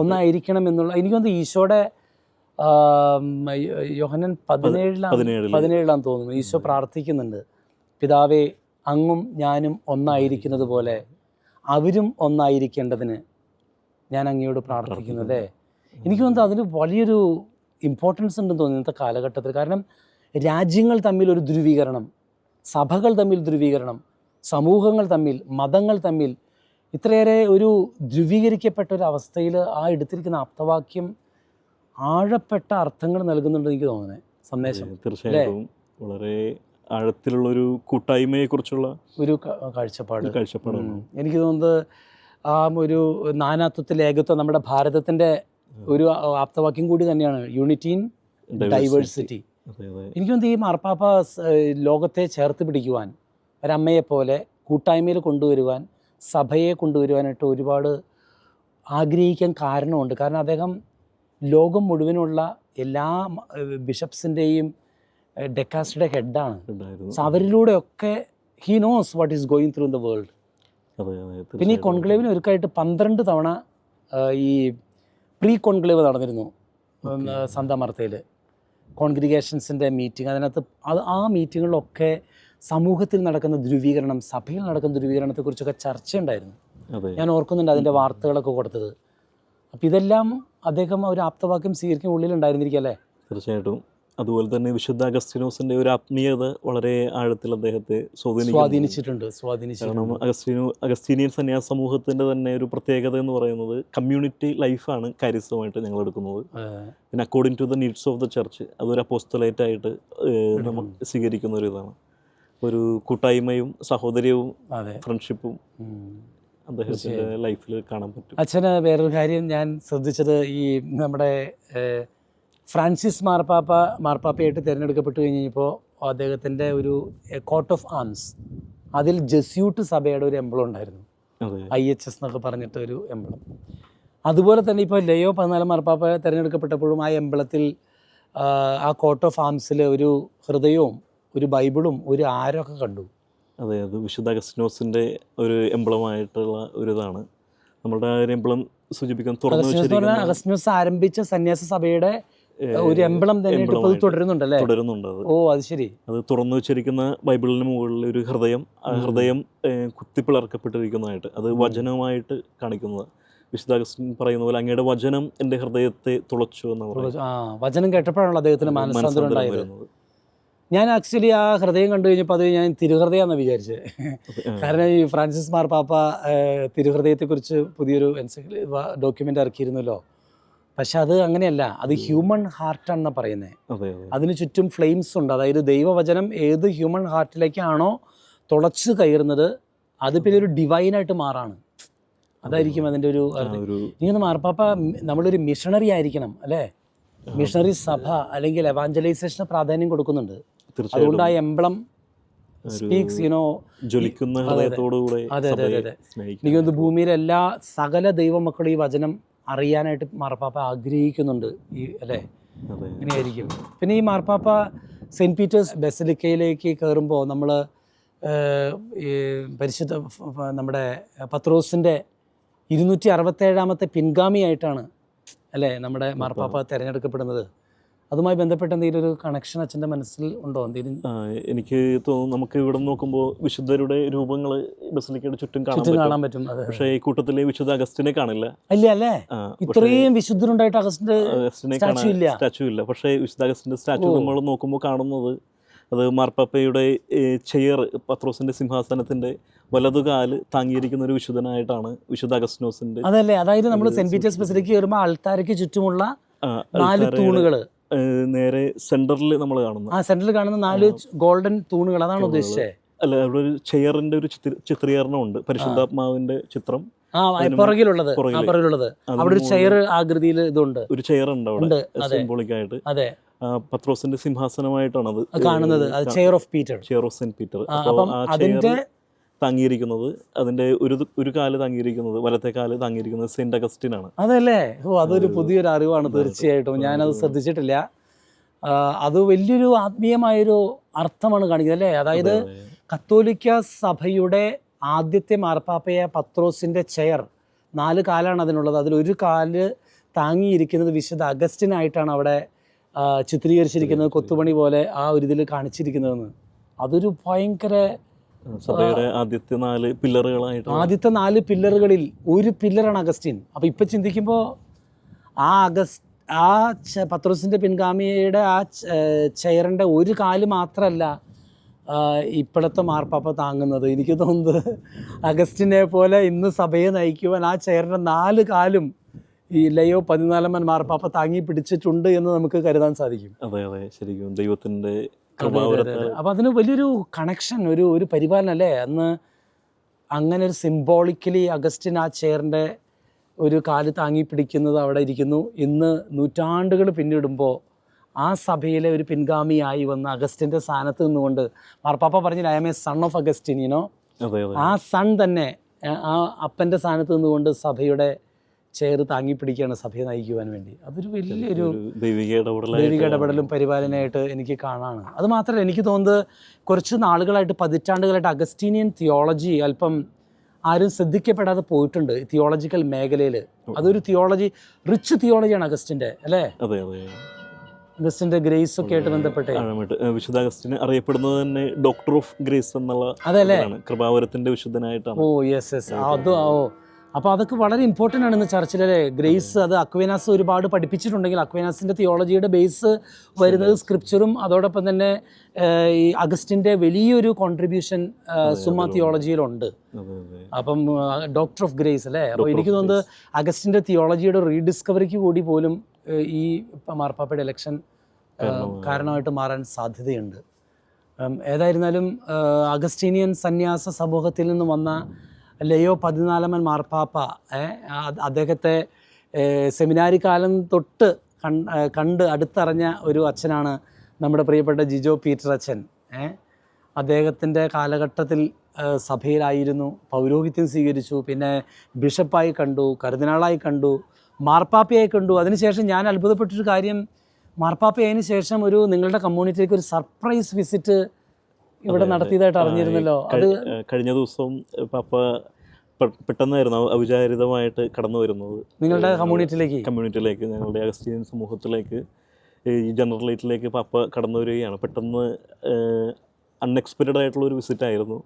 ഒന്നായിരിക്കണം എന്നുള്ള, എനിക്ക് തോന്നുന്നു ഈശോയുടെ യോഹന്നാൻ 17 തോന്നുന്നു, ഈശോ പ്രാർത്ഥിക്കുന്നുണ്ട്, പിതാവേ അങ്ങും ഞാനും ഒന്നായിരിക്കുന്നത് പോലെ അവരും ഒന്നായിരിക്കേണ്ടതിന് ഞാൻ അങ്ങയോട് പ്രാർത്ഥിക്കുന്നു. അല്ലേ? എനിക്ക് തോന്നുന്നത് അതിന് വലിയൊരു ഇമ്പോർട്ടൻസ് ഉണ്ടെന്ന് തോന്നുന്നു ഇന്നത്തെ കാലഘട്ടത്തിൽ. കാരണം രാജ്യങ്ങൾ തമ്മിൽ ഒരു ധ്രുവീകരണം, സഭകൾ തമ്മിൽ ധ്രുവീകരണം, സമൂഹങ്ങൾ തമ്മിൽ, മതങ്ങൾ തമ്മിൽ ഇത്രയേറെ ഒരു ധ്രുവീകരിക്കപ്പെട്ട ഒരു അവസ്ഥയിൽ ആ എടുത്തിരിക്കുന്ന ആപ്തവാക്യം ആഴപ്പെട്ട അർത്ഥങ്ങൾ നൽകുന്നുണ്ട് എനിക്ക് തോന്നുന്നത്, സന്ദേശം. തീർച്ചയായിട്ടും വളരെ ആഴത്തിലുള്ളൊരു കൂട്ടായ്മയെക്കുറിച്ചുള്ള ഒരു കാഴ്ചപ്പാടാണ് എനിക്ക് തോന്നുന്നത്. ആ ഒരു നാനാത്വത്തിൽ ഏകത്വം നമ്മുടെ ഭാരതത്തിൻ്റെ ഒരു ആപ്തവാക്യം കൂടി തന്നെയാണ്, യൂണിറ്റി ഇൻ ഡൈവേഴ്സിറ്റി. എനിക്ക് തോന്നുന്നത് ഈ മാർപ്പാപ്പ ലോകത്തെ ചേർത്ത് പിടിക്കുവാൻ, ഒരമ്മയെപ്പോലെ കൂട്ടായ്മയിൽ കൊണ്ടുവരുവാൻ, സഭയെ കൊണ്ടുവരുവാനായിട്ട് ഒരുപാട് ആഗ്രഹിക്കാൻ കാരണമുണ്ട്. കാരണം അദ്ദേഹം ലോകം മുഴുവനുള്ള എല്ലാ ബിഷപ്സിൻ്റെയും ഡെക്കാസ്റ്റിയുടെ ഹെഡാണ്. സോ അവരിലൂടെയൊക്കെ he knows what is going through in the world. പിന്നെ ഈ കോൺക്ലേവിന് ഒരുക്കായിട്ട് 12 തവണ ഈ പ്രീ കോൺക്ലേവ് നടന്നിരുന്നു സാന്ത മാർത്തയിൽ, കോൺഗ്രിഗേഷൻസിൻ്റെ മീറ്റിംഗ്. അതിനകത്ത് ആ മീറ്റിങ്ങുകളിലൊക്കെ സമൂഹത്തിൽ നടക്കുന്ന ധ്രുവീകരണം, സഭയിൽ നടക്കുന്ന ധ്രുവീകരണത്തെക്കുറിച്ചൊക്കെ ചർച്ചയുണ്ടായിരുന്നു. ഞാൻ ഓർക്കുന്നുണ്ട് അതിൻ്റെ വാർത്തകളൊക്കെ കൊടുത്തത്. അപ്പം ഇതെല്ലാം അദ്ദേഹം ഒരു ആപ്തവാക്യം സ്വീകരിക്കുന്ന ഉള്ളിലുണ്ടായിരുന്നിരിക്കും, അല്ലേ? തീർച്ചയായിട്ടും. അതുപോലെ തന്നെ വിശുദ്ധ അഗസ്റ്റിനോസിൻ്റെ ഒരു ആത്മീയത വളരെ ആഴത്തിൽ അദ്ദേഹത്തെ സ്വാധീനിച്ചിട്ടുണ്ട്. കാരണം അഗസ്റ്റീനിയൻ സന്യാസ സമൂഹത്തിൻ്റെ തന്നെ ഒരു പ്രത്യേകത എന്ന് പറയുന്നത് കമ്മ്യൂണിറ്റി ലൈഫാണ് കാര്യസ്ഥമായിട്ട് ഞങ്ങൾ എടുക്കുന്നത്. പിന്നെ according to the needs of the church, അതൊരു അപ്പോസ്തലേറ്റ് ആയിട്ട് നമ്മൾ സ്വീകരിക്കുന്ന ഒരു ഇതാണ്. ഒരു കൂട്ടായ്മയും സഹോദര്യവും ഫ്രണ്ട്ഷിപ്പും അദ്ദേഹത്തിൻ്റെ ലൈഫിൽ കാണാൻ പറ്റും. അച്ഛന് വേറൊരു കാര്യം ഞാൻ ശ്രദ്ധിച്ചത്, ഈ നമ്മുടെ ഫ്രാൻസിസ് മാർപ്പാപ്പയായിട്ട് തിരഞ്ഞെടുക്കപ്പെട്ട് കഴിഞ്ഞപ്പോൾ അദ്ദേഹത്തിൻ്റെ ഒരു കോട്ട് ഓഫ് ആംസ്, അതിൽ ജസ്യൂട്ട് സഭയുടെ ഒരു എംബ്ലം ഉണ്ടായിരുന്നു, IHS എന്നൊക്കെ പറഞ്ഞിട്ട് ഒരു എംബ്ലം. അതുപോലെ തന്നെ ഇപ്പോൾ ലെയോ 14 മാർപ്പാപ്പ തിരഞ്ഞെടുക്കപ്പെട്ടപ്പോഴും ആ എംബ്ലത്തിൽ ആ കോട്ട് ഓഫ് ആംസിൽ ഒരു ഹൃദയവും ഒരു ബൈബിളും ഒരു ആരൊക്കെ കണ്ടു. അതെ, അത് വിശുദ്ധ അഗസ്റ്റിനോസിൻ്റെ ഒരു എംബ്ലമായിട്ടുള്ള ഒരു ഇതാണ്. നമ്മളുടെ ആ ഒരു എംബ്ലം സൂചിപ്പിക്കാൻ തുറന്നു വെച്ചിരിക്കുന്ന അഗസ്റ്റിനോസ് ആരംഭിച്ച സന്യാസ സഭയുടെ ഒരു എംബ്ലം തന്നെ തുടരുന്നുണ്ടല്ലേ? തുടരുന്നുണ്ട്. ഓ, അത് ശരി. അത് തുറന്നു വെച്ചിരിക്കുന്ന ബൈബിളിന് മുകളിൽ ഒരു ഹൃദയം, ആ ഹൃദയം കുത്തിപ്പിളർക്കപ്പെട്ടിരിക്കുന്നതായിട്ട്, അത് വചനമായിട്ട് കാണിക്കുന്നത്. വിശുദ്ധ അഗസ്റ്റിൻ പറയുന്ന പോലെ അങ്ങയുടെ വചനം എൻ്റെ ഹൃദയത്തെ തുളച്ചു എന്ന് പറയുന്നത്. വചനം കേട്ടപ്പോഴാണല്ലോ അദ്ദേഹത്തിന് മനസ്സാന്തരം ഉണ്ടായത്. ഞാൻ ആക്ച്വലി ആ ഹൃദയം കണ്ടു കഴിഞ്ഞപ്പോൾ അത് ഞാൻ തിരുഹൃദയമെന്ന് വിചാരിച്ചത്. കാരണം ഈ ഫ്രാൻസിസ് മാർപ്പാപ്പ തിരുഹൃദയത്തെക്കുറിച്ച് പുതിയൊരു ഡോക്യുമെൻ്റ് ഇറക്കിയിരുന്നല്ലോ. പക്ഷെ അത് അങ്ങനെയല്ല, അത് ഹ്യൂമൻ ഹാർട്ടാണെന്നാണ് പറയുന്നത്. അതിന് ചുറ്റും ഫ്ലെയിംസ് ഉണ്ട്. അതായത് ദൈവവചനം ഏത് ഹ്യൂമൻ ഹാർട്ടിലേക്കാണോ തുളച്ച് കയറുന്നത് അത് പിന്നെ ഒരു ഡിവൈനായിട്ട് മാറാണ്. അതായിരിക്കും അതിൻ്റെ ഒരു ഇങ്ങനെ. മാർപ്പാപ്പ നമ്മളൊരു മിഷണറി ആയിരിക്കണം അല്ലേ? മിഷണറി സഭ അല്ലെങ്കിൽ എവാഞ്ചലൈസേഷന് പ്രാധാന്യം കൊടുക്കുന്നുണ്ട്. അതുകൊണ്ട് ആ എംബ്ലം സ്പീക്സ് ജ്വലിക്കുന്ന ഹൃദയത്തോടുകൂടെ. അതെ അതെ അതെ അതെ. എനിക്കൊന്ന് ഭൂമിയിലെ എല്ലാ സകല ദൈവമക്കളും ഈ വചനം അറിയാനായിട്ട് മാർപ്പാപ്പ ആഗ്രഹിക്കുന്നുണ്ട് അല്ലേ? ഇങ്ങനെയായിരിക്കും. പിന്നെ ഈ മാർപ്പാപ്പ സെൻറ്റ് പീറ്റേഴ്സ് ബെസിലിക്കയിലേക്ക് കയറുമ്പോൾ നമ്മൾ പരിശുദ്ധ നമ്മുടെ പത്രോസിൻ്റെ 267ാമത്തെ പിൻഗാമിയായിട്ടാണ് അല്ലേ നമ്മുടെ മാർപ്പാപ്പ തിരഞ്ഞെടുക്കപ്പെടുന്നത്. അതുമായി ബന്ധപ്പെട്ട എന്തെങ്കിലും ഒരു കണക്ഷൻ അച്ഛൻ്റെ മനസ്സിൽ ഉണ്ടോ? എന്തെങ്കിലും? എനിക്ക് തോന്നുന്നു നമുക്ക് ഇവിടെ നോക്കുമ്പോൾ വിശുദ്ധരുടെ രൂപങ്ങൾ ബസിലിക്കയുടെ ചുറ്റും കാണാൻ പറ്റും. പക്ഷേ ഈ കൂട്ടത്തിലെ വിശുദ്ധ അഗസ്റ്റിനെ കാണില്ല. ഇല്ല അല്ലേ? ഇത്രയും വിശുദ്ധരുണ്ടായിട്ട് അഗസ്റ്റിനെ സ്റ്റാച്ചു ഇല്ല. പക്ഷേ വിശുദ്ധ അഗസ്റ്റിന്റെ സ്റ്റാച്ചു നമ്മൾ നോക്കുമ്പോൾ കാണുന്നത് അത് മാർപ്പാപ്പയുടെ ചെയർ, പത്രോസിന്റെ സിംഹാസനത്തിന്റെ വലതുകാല് താങ്ങിയിരിക്കുന്ന ഒരു വിശുദ്ധനായിട്ടാണ് വിശുദ്ധ അഗസ്റ്റിനോസിന്റെ. അതല്ലേ? അതായത് നമ്മൾ സെന്റ് പീറ്റേഴ്സ് ബസിലിക്ക കയറുമ്പോൾ ആൾത്താരയ്ക്ക് ചുറ്റുമുള്ള 4 തൂണുകൾ നേരെ സെന്ററിൽ നമ്മൾ കാണുന്നു. ആ സെന്ററിൽ കാണുന്ന 4 ഗോൾഡൻ തൂണുകൾ, അതാണ് ഉദ്ദേശിച്ചത്? അല്ല, അവിടെ ഒരു ചെയറിന്റെ ഒരു ചിത്രീകരണം ഉണ്ട്, പരിശുദ്ധാത്മാവിന്റെ ചിത്രം. പുറകിലുള്ളത് അവിടെ ഒരു ചെയർ ആകൃതിയിൽ ഇതുണ്ട്, ഒരു ചെയർ ഉണ്ട് അവിടെ സിംബോളിക്കായിട്ട്. അതെ, പത്രോസിന്റെ സിംഹാസനമായിട്ടാണ് അത് കാണുന്നത്. Chair of saint Peter. അതിന്റെ താങ്ങിയിരിക്കുന്നത്, അതിന്റെ ഒരു കാല് താങ്ങിയിരിക്കുന്നത്, വലത്തെ കാല് താങ്ങിയിരിക്കുന്നത് സെന്റ് അഗസ്റ്റിനാണ്. അതല്ലേ? ഓ, അതൊരു പുതിയൊരു അറിവാണ് തീർച്ചയായിട്ടും. ഞാനത് ശ്രദ്ധിച്ചിട്ടില്ല. അത് വലിയൊരു ആത്മീയമായൊരു അർത്ഥമാണ് കാണിക്കുന്നത് അല്ലേ? അതായത് കത്തോലിക്ക സഭയുടെ ആദ്യത്തെ മാർപ്പാപ്പയ പത്രോസിന്റെ ചെയർ 4 കാലാണ് അതിനുള്ളത്. അതിലൊരു കാല് താങ്ങിയിരിക്കുന്നത് വിശുദ്ധ അഗസ്റ്റിനായിട്ടാണ് അവിടെ ചിത്രീകരിച്ചിരിക്കുന്നത്, കൊത്തുപണി പോലെ ആ ഒരു ഇതിൽ കാണിച്ചിരിക്കുന്നതെന്ന്. അതൊരു ഭയങ്കര സഭയുടെ ആദ്യത്തെ 4 പില്ലറുകളായിട്ട്, ആദ്യത്തെ 4 പില്ലറുകളിൽ ഒരു പില്ലറാണ് അഗസ്റ്റിൻ. അപ്പോൾ ഇപ്പം ചിന്തിക്കുമ്പോൾ ആ പത്രോസിൻ്റെ പിൻഗാമിയുടെ ആ ചെയറിൻ്റെ ഒരു കാല് മാത്രമല്ല ഇപ്പോഴത്തെ മാർപ്പാപ്പ താങ്ങുന്നത്. എനിക്ക് തോന്നുന്നത് അഗസ്റ്റിനെ പോലെ ഇന്ന് സഭയെ നയിക്കുവാൻ ആ ചെയറിൻ്റെ 4 കാലും ഈ ലെയോ 14 മാർപ്പാപ്പ താങ്ങി പിടിച്ചിട്ടുണ്ട് എന്ന് നമുക്ക് കരുതാൻ സാധിക്കും. അതെ അതെ, ശരിക്കും ദൈവത്തിൻ്റെ. അപ്പം അതിന് വലിയൊരു കണക്ഷൻ, ഒരു പരിപാലനം അല്ലേ? അന്ന് അങ്ങനെ ഒരു സിംബോളിക്കലി അഗസ്റ്റിൻ ആ ചെയറിൻ്റെ ഒരു കാല് താങ്ങി പിടിക്കുന്നത് അവിടെ ഇരിക്കുന്നു. ഇന്ന് നൂറ്റാണ്ടുകൾ പിന്നിടുമ്പോൾ ആ സഭയിലെ ഒരു പിൻഗാമിയായി വന്ന അഗസ്റ്റിൻ്റെ സ്ഥാനത്ത് നിന്നുകൊണ്ട് മാർപ്പാപ്പ പറഞ്ഞില്ല, I am a son of Augustine, ആ സൺ തന്നെ ആ അപ്പൻ്റെ സ്ഥാനത്ത് നിന്നുകൊണ്ട് സഭയുടെ ചെയർ താങ്ങി പിടിക്കുകയാണ് സഭയെ നയിക്കുവാൻ വേണ്ടി. അതൊരു വലിയൊരു ദൈവിക ഇടപെടലും പരിപാലനയായിട്ട് എനിക്ക് കാണാണ്. അത് മാത്രമല്ല, എനിക്ക് തോന്നുന്നത് കുറച്ച് നാളുകളായിട്ട്, പതിറ്റാണ്ടുകളായിട്ട് അഗസ്റ്റീനിയൻ തിയോളജി അല്പം ആരും ശ്രദ്ധിക്കപ്പെടാതെ പോയിട്ടുണ്ട് തിയോളജിക്കൽ മേഖലയിൽ. അതൊരു റിച്ച് തിയോളജിയാണ് അഗസ്റ്റിൻ്റെ അല്ലേ? അഗസ്റ്റിൻ്റെ ഗ്രേസ് ഒക്കെ ആയിട്ട് ബന്ധപ്പെട്ട് വിശുദ്ധ അഗസ്റ്റിൻ അറിയപ്പെടുന്നത് തന്നെ ഡോക്ടർ ഓഫ് ഗ്രേസ് എന്നുള്ള, അതല്ലേ, കൃപാവരത്തിന്റെ വിശുദ്ധനായിട്ടാണ്. ഓ യെസ് യെസ്, അപ്പോൾ അതൊക്കെ വളരെ ഇമ്പോർട്ടൻ്റ് ആണ് ഇന്ന് ചർച്ചിലെ ഗ്രേസ്. അത് അക്വേനാസ് ഒരുപാട് പഠിപ്പിച്ചിട്ടുണ്ടെങ്കിൽ അക്വേനാസിൻ്റെ തിയോളജിയുടെ ബേസ് വരുന്നത് സ്ക്രിപ്ചറും അതോടൊപ്പം തന്നെ ഈ അഗസ്റ്റിൻ്റെ വലിയൊരു കോൺട്രിബ്യൂഷൻ സുമ തിയോളജിയിലുണ്ട്. അപ്പം ഡോക്ടർ ഓഫ് ഗ്രേസ് അല്ലേ? അപ്പോൾ എനിക്ക് തോന്നുന്നത് അഗസ്റ്റിൻ്റെ തിയോളജിയുടെ റീഡിസ്കവറിക്ക് കൂടി പോലും ഈ മാർപ്പാപ്പയുടെ ഇലക്ഷൻ കാരണമായിട്ട് മാറാൻ സാധ്യതയുണ്ട്. ഏതായിരുന്നാലും അഗസ്റ്റീനിയൻ സന്യാസ സമൂഹത്തിൽ നിന്ന് വന്ന ലെയോ 14 മാർപ്പാപ്പ അദ്ദേഹത്തെ സെമിനാരി കാലം തൊട്ട് കണ്ട് അടുത്തറിഞ്ഞ ഒരു അച്ഛനാണ് നമ്മുടെ പ്രിയപ്പെട്ട ജിജോ പീറ്റർ അച്ഛൻ. അദ്ദേഹത്തിൻ്റെ കാലഘട്ടത്തിൽ സഭയിലായിരുന്നു, പൗരോഹിത്യം സ്വീകരിച്ചു, പിന്നെ ബിഷപ്പായി കണ്ടു, കർദിനാളായി കണ്ടു, മാർപ്പാപ്പയായി കണ്ടു. അതിനുശേഷം ഞാൻ അത്ഭുതപ്പെട്ടൊരു കാര്യം, മാർപ്പാപ്പയായതിനു ശേഷം നിങ്ങളുടെ കമ്മ്യൂണിറ്റിയിലേക്ക് ഒരു സർപ്രൈസ് വിസിറ്റ് ഇവിടെ നടത്തിയതായിട്ട് അറിഞ്ഞിരുന്നല്ലോ. അത് കഴിഞ്ഞ ദിവസം പാപ്പ പെട്ടെന്നായിരുന്നു ഔപചാരികമായിട്ട് കടന്നു വരുന്നത് നിങ്ങളുടെ കമ്മ്യൂണിറ്റിയിലേക്ക്, ഞങ്ങളുടെ അഗസ്തീനിയൻ സമൂഹത്തിലേക്ക്, ഈ ജനറലേറ്റിലേക്ക് പാപ്പ കടന്നു വരികയാണ്. പെട്ടെന്ന് അൺഎക്സ്പെക്റ്റഡ് ആയിട്ടുള്ളൊരു വിസിറ്റായിരുന്നു.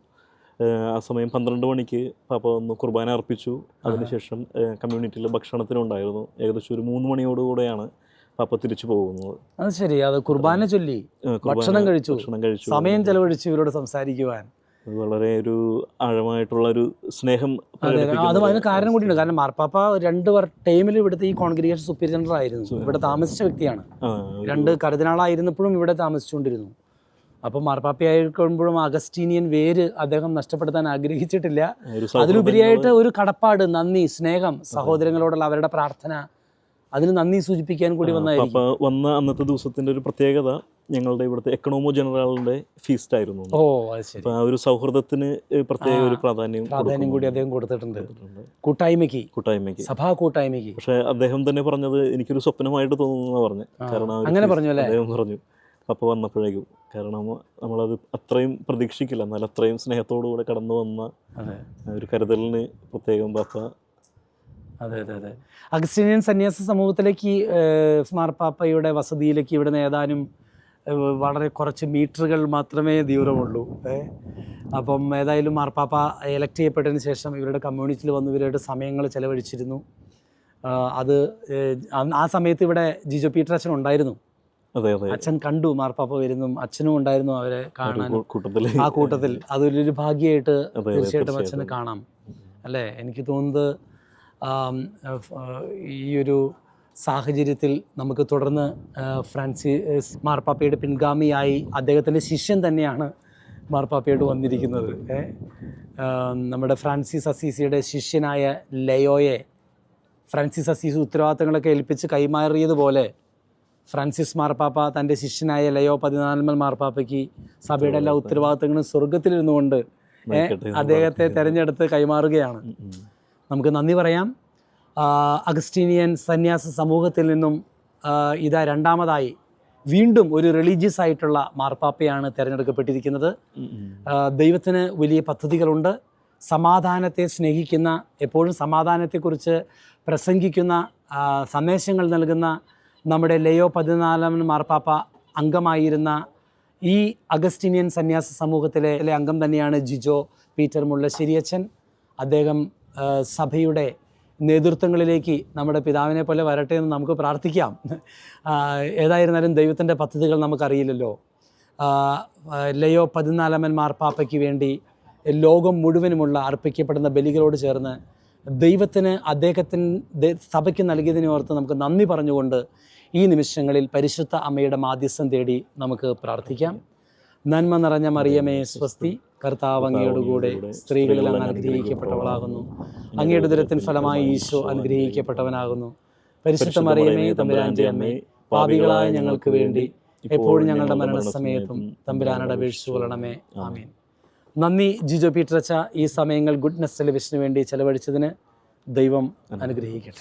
ആ സമയം 12 മണിക്ക് പാപ്പ വന്ന് കുർബാന അർപ്പിച്ചു. അതിനുശേഷം കമ്മ്യൂണിറ്റിയിൽ ഭക്ഷണത്തിനുണ്ടായിരുന്നു. ഏകദേശം ഒരു 3 മണിയോടുകൂടെയാണ് പാപ്പ തിരിച്ചു പോകുന്നത്. അത് ശരി, അത് കുർബാന ചൊല്ലി ഭക്ഷണം കഴിച്ചു, സമയം ചെലവഴിച്ചു ഇവരോട് സംസാരിക്കുവാൻ. വളരെ ഒരു ആഴമായിട്ടുള്ള ഒരു സ്നേഹം. അത് അതിന് കാരണം കൂടിയുണ്ട്. കാരണം മാർപ്പാപ്പ 2 ടൈമിൽ ഇവിടുത്തെ ഈ കോൺഗ്രിഗേഷൻ സുപ്പീരിയർ ജനറൽ ആയിരുന്നു, ഇവിടെ താമസിച്ച വ്യക്തിയാണ്. 2 കർദിനാളായിരുന്നപ്പോഴും ഇവിടെ താമസിച്ചുകൊണ്ടിരുന്നു. അപ്പം മാർപ്പാപ്പയായിരിക്കുമ്പോഴും അഗസ്റ്റീനിയൻ വേര് അദ്ദേഹം നഷ്ടപ്പെടുത്താൻ ആഗ്രഹിച്ചിട്ടില്ല. അതിലുപരിയായിട്ട് ഒരു കടപ്പാട്, നന്ദി, സ്നേഹം, സഹോദരങ്ങളോടുള്ള അവരുടെ പ്രാർത്ഥന, അതിന് നന്ദി സൂചിപ്പിക്കാൻ കൂടി വന്ന അന്നത്തെ ദിവസത്തിന്റെ ഒരു പ്രത്യേകത ഞങ്ങളുടെ ഇവിടുത്തെ എക്കണോമോ ജനറലിന്റെ ഫീസ്റ്റ് ആയിരുന്നു. ആ ഒരു സൗഹൃദത്തിന് പ്രത്യേക ഒരു പ്രാധാന്യം കൂടി അദ്ദേഹം കൊടുത്തിട്ടുണ്ട്. കൂട്ടായ്മയ്ക്ക്, സഭാ കൂട്ടായ്മയ്ക്ക്. പക്ഷെ അദ്ദേഹം തന്നെ പറഞ്ഞത് എനിക്കൊരു സ്വപ്നമായിട്ട് തോന്നുന്നു പറഞ്ഞു. കാരണം അങ്ങനെ പറഞ്ഞു അല്ലേ? അദ്ദേഹം പറഞ്ഞു പാപ്പ വന്നപ്പോഴേക്കും. കാരണം നമ്മളത് അത്രയും പ്രതീക്ഷിക്കില്ല, എന്നാൽ അത്രയും സ്നേഹത്തോടുകൂടെ കടന്നു വന്ന ഒരു കരുതലിന് പ്രത്യേകം പാപ്പ. അതെ. അഗസ്റ്റീനിയൻ സന്യാസ സമൂഹത്തിലേക്ക് മാർപ്പാപ്പയുടെ വസതിയിലേക്ക് ഇവിടുന്ന് ഏതാനും വളരെ കുറച്ച് മീറ്ററുകൾ മാത്രമേ ദൂരമുള്ളൂ. അപ്പം ഏതായാലും മാർപ്പാപ്പ എലക്ട് ചെയ്യപ്പെട്ടതിന് ശേഷം ഇവരുടെ കമ്മ്യൂണിറ്റിയിൽ വന്ന് ഇവരുടെ സമയങ്ങൾ ചെലവഴിച്ചിരുന്നു. അത് ആ സമയത്ത് ഇവിടെ ജിജോ പീറ്റർ അച്ഛൻ ഉണ്ടായിരുന്നു. അച്ഛൻ കണ്ടു മാർപ്പാപ്പ വരുന്നു, അച്ഛനും ഉണ്ടായിരുന്നു അവരെ കാണാൻ ആ കൂട്ടത്തിൽ. അതൊരു ഭാഗ്യമായിട്ട് തീർച്ചയായിട്ടും അച്ഛന് കാണാം അല്ലേ? എനിക്ക് തോന്നുന്നത് ഈ ഒരു സാഹചര്യത്തിൽ നമുക്ക് തുടർന്ന് ഫ്രാൻസിസ് മാർപ്പാപ്പയുടെ പിൻഗാമിയായി അദ്ദേഹത്തിൻ്റെ ശിഷ്യൻ തന്നെയാണ് മാർപ്പാപ്പയോട് വന്നിരിക്കുന്നത്. നമ്മുടെ ഫ്രാൻസിസ് അസീസിയുടെ ശിഷ്യനായ ലയോയെ ഫ്രാൻസിസ് അസീസ് ഉത്തരവാദിത്തങ്ങളൊക്കെ ഏൽപ്പിച്ച് കൈമാറിയതുപോലെ ഫ്രാൻസിസ് മാർപ്പാപ്പ തൻ്റെ ശിഷ്യനായ ലയോ 14 മാർപ്പാപ്പയ്ക്ക് സഭയുടെ എല്ലാ ഉത്തരവാദിത്തങ്ങളും സ്വർഗത്തിലിരുന്നു കൊണ്ട് അദ്ദേഹത്തെ തിരഞ്ഞെടുത്ത് കൈമാറുകയാണ്. നമുക്ക് നന്ദി പറയാം. അഗസ്റ്റീനിയൻ സന്യാസ സമൂഹത്തിൽ നിന്നും ഇതാ രണ്ടാമതായി വീണ്ടും ഒരു റിലീജിയസ് ആയിട്ടുള്ള മാർപ്പാപ്പയാണ് തിരഞ്ഞെടുക്കപ്പെട്ടിരിക്കുന്നത്. ദൈവത്തിന് വലിയ പദ്ധതികളുണ്ട്. സമാധാനത്തെ സ്നേഹിക്കുന്ന, എപ്പോഴും സമാധാനത്തെക്കുറിച്ച് പ്രസംഗിക്കുന്ന, സന്ദേശങ്ങൾ നൽകുന്ന നമ്മുടെ ലയോ 14 മാർപ്പാപ്പ അംഗമായിരുന്ന ഈ അഗസ്റ്റീനിയൻ സന്യാസ സമൂഹത്തിലെ അംഗം തന്നെയാണ് ജിജോ പീറ്റർ മുള്ളശ്ശേരിയച്ഛൻ. അദ്ദേഹം സഭയുടെ നേതൃത്വങ്ങളിലേക്ക് നമ്മുടെ പിതാവിനെ പോലെ വരട്ടെ എന്ന് നമുക്ക് പ്രാർത്ഥിക്കാം. ഏതായിരുന്നാലും ദൈവത്തിൻ്റെ പദ്ധതികൾ നമുക്കറിയില്ലല്ലോ. ലയോ 14 മാർപ്പാപ്പയ്ക്ക് വേണ്ടി ലോകം മുഴുവനുമുള്ള അർപ്പിക്കപ്പെടുന്ന ബലികളോട് ചേർന്ന് ദൈവത്തിന് അദ്ദേഹത്തിൻ്റെ സഭയ്ക്ക് നൽകിയതിനെ ഓർത്ത് നമുക്ക് നന്ദി പറഞ്ഞുകൊണ്ട് ഈ നിമിഷങ്ങളിൽ പരിശുദ്ധ അമ്മയുടെ മാധ്യസ്ഥം തേടി നമുക്ക് പ്രാർത്ഥിക്കാം. നന്മ നിറഞ്ഞ മറിയമേ സ്വസ്തി, കർത്താവ് അങ്ങയോടുകൂടെ സ്ത്രീകളിൽ അങ്ങ് അനുഗ്രഹിക്കപ്പെട്ടവളാകുന്നു. അങ്ങയുടെ ഉദരത്തിൻ ഫലമായി ഈശോ അനുഗ്രഹിക്കപ്പെട്ടവനാകുന്നു. പരിശുദ്ധ മറിയമേ തമ്പുരാന്റെ അമ്മേ, പാപികളായ ഞങ്ങൾക്ക് വേണ്ടി എപ്പോഴും ഞങ്ങളുടെ മരണസമയത്തും തമ്പുരാനോട് അപേക്ഷിച്ചു കൊള്ളണമേ. ആമീൻ. നന്ദി ജിജോ പീറ്റർ അച്ഛ, ഈ സമയങ്ങൾ ഗുഡ്നസ് ടെലിവിഷന് വേണ്ടി ചെലവഴിച്ചതിന്. ദൈവം അനുഗ്രഹിക്കട്ടെ.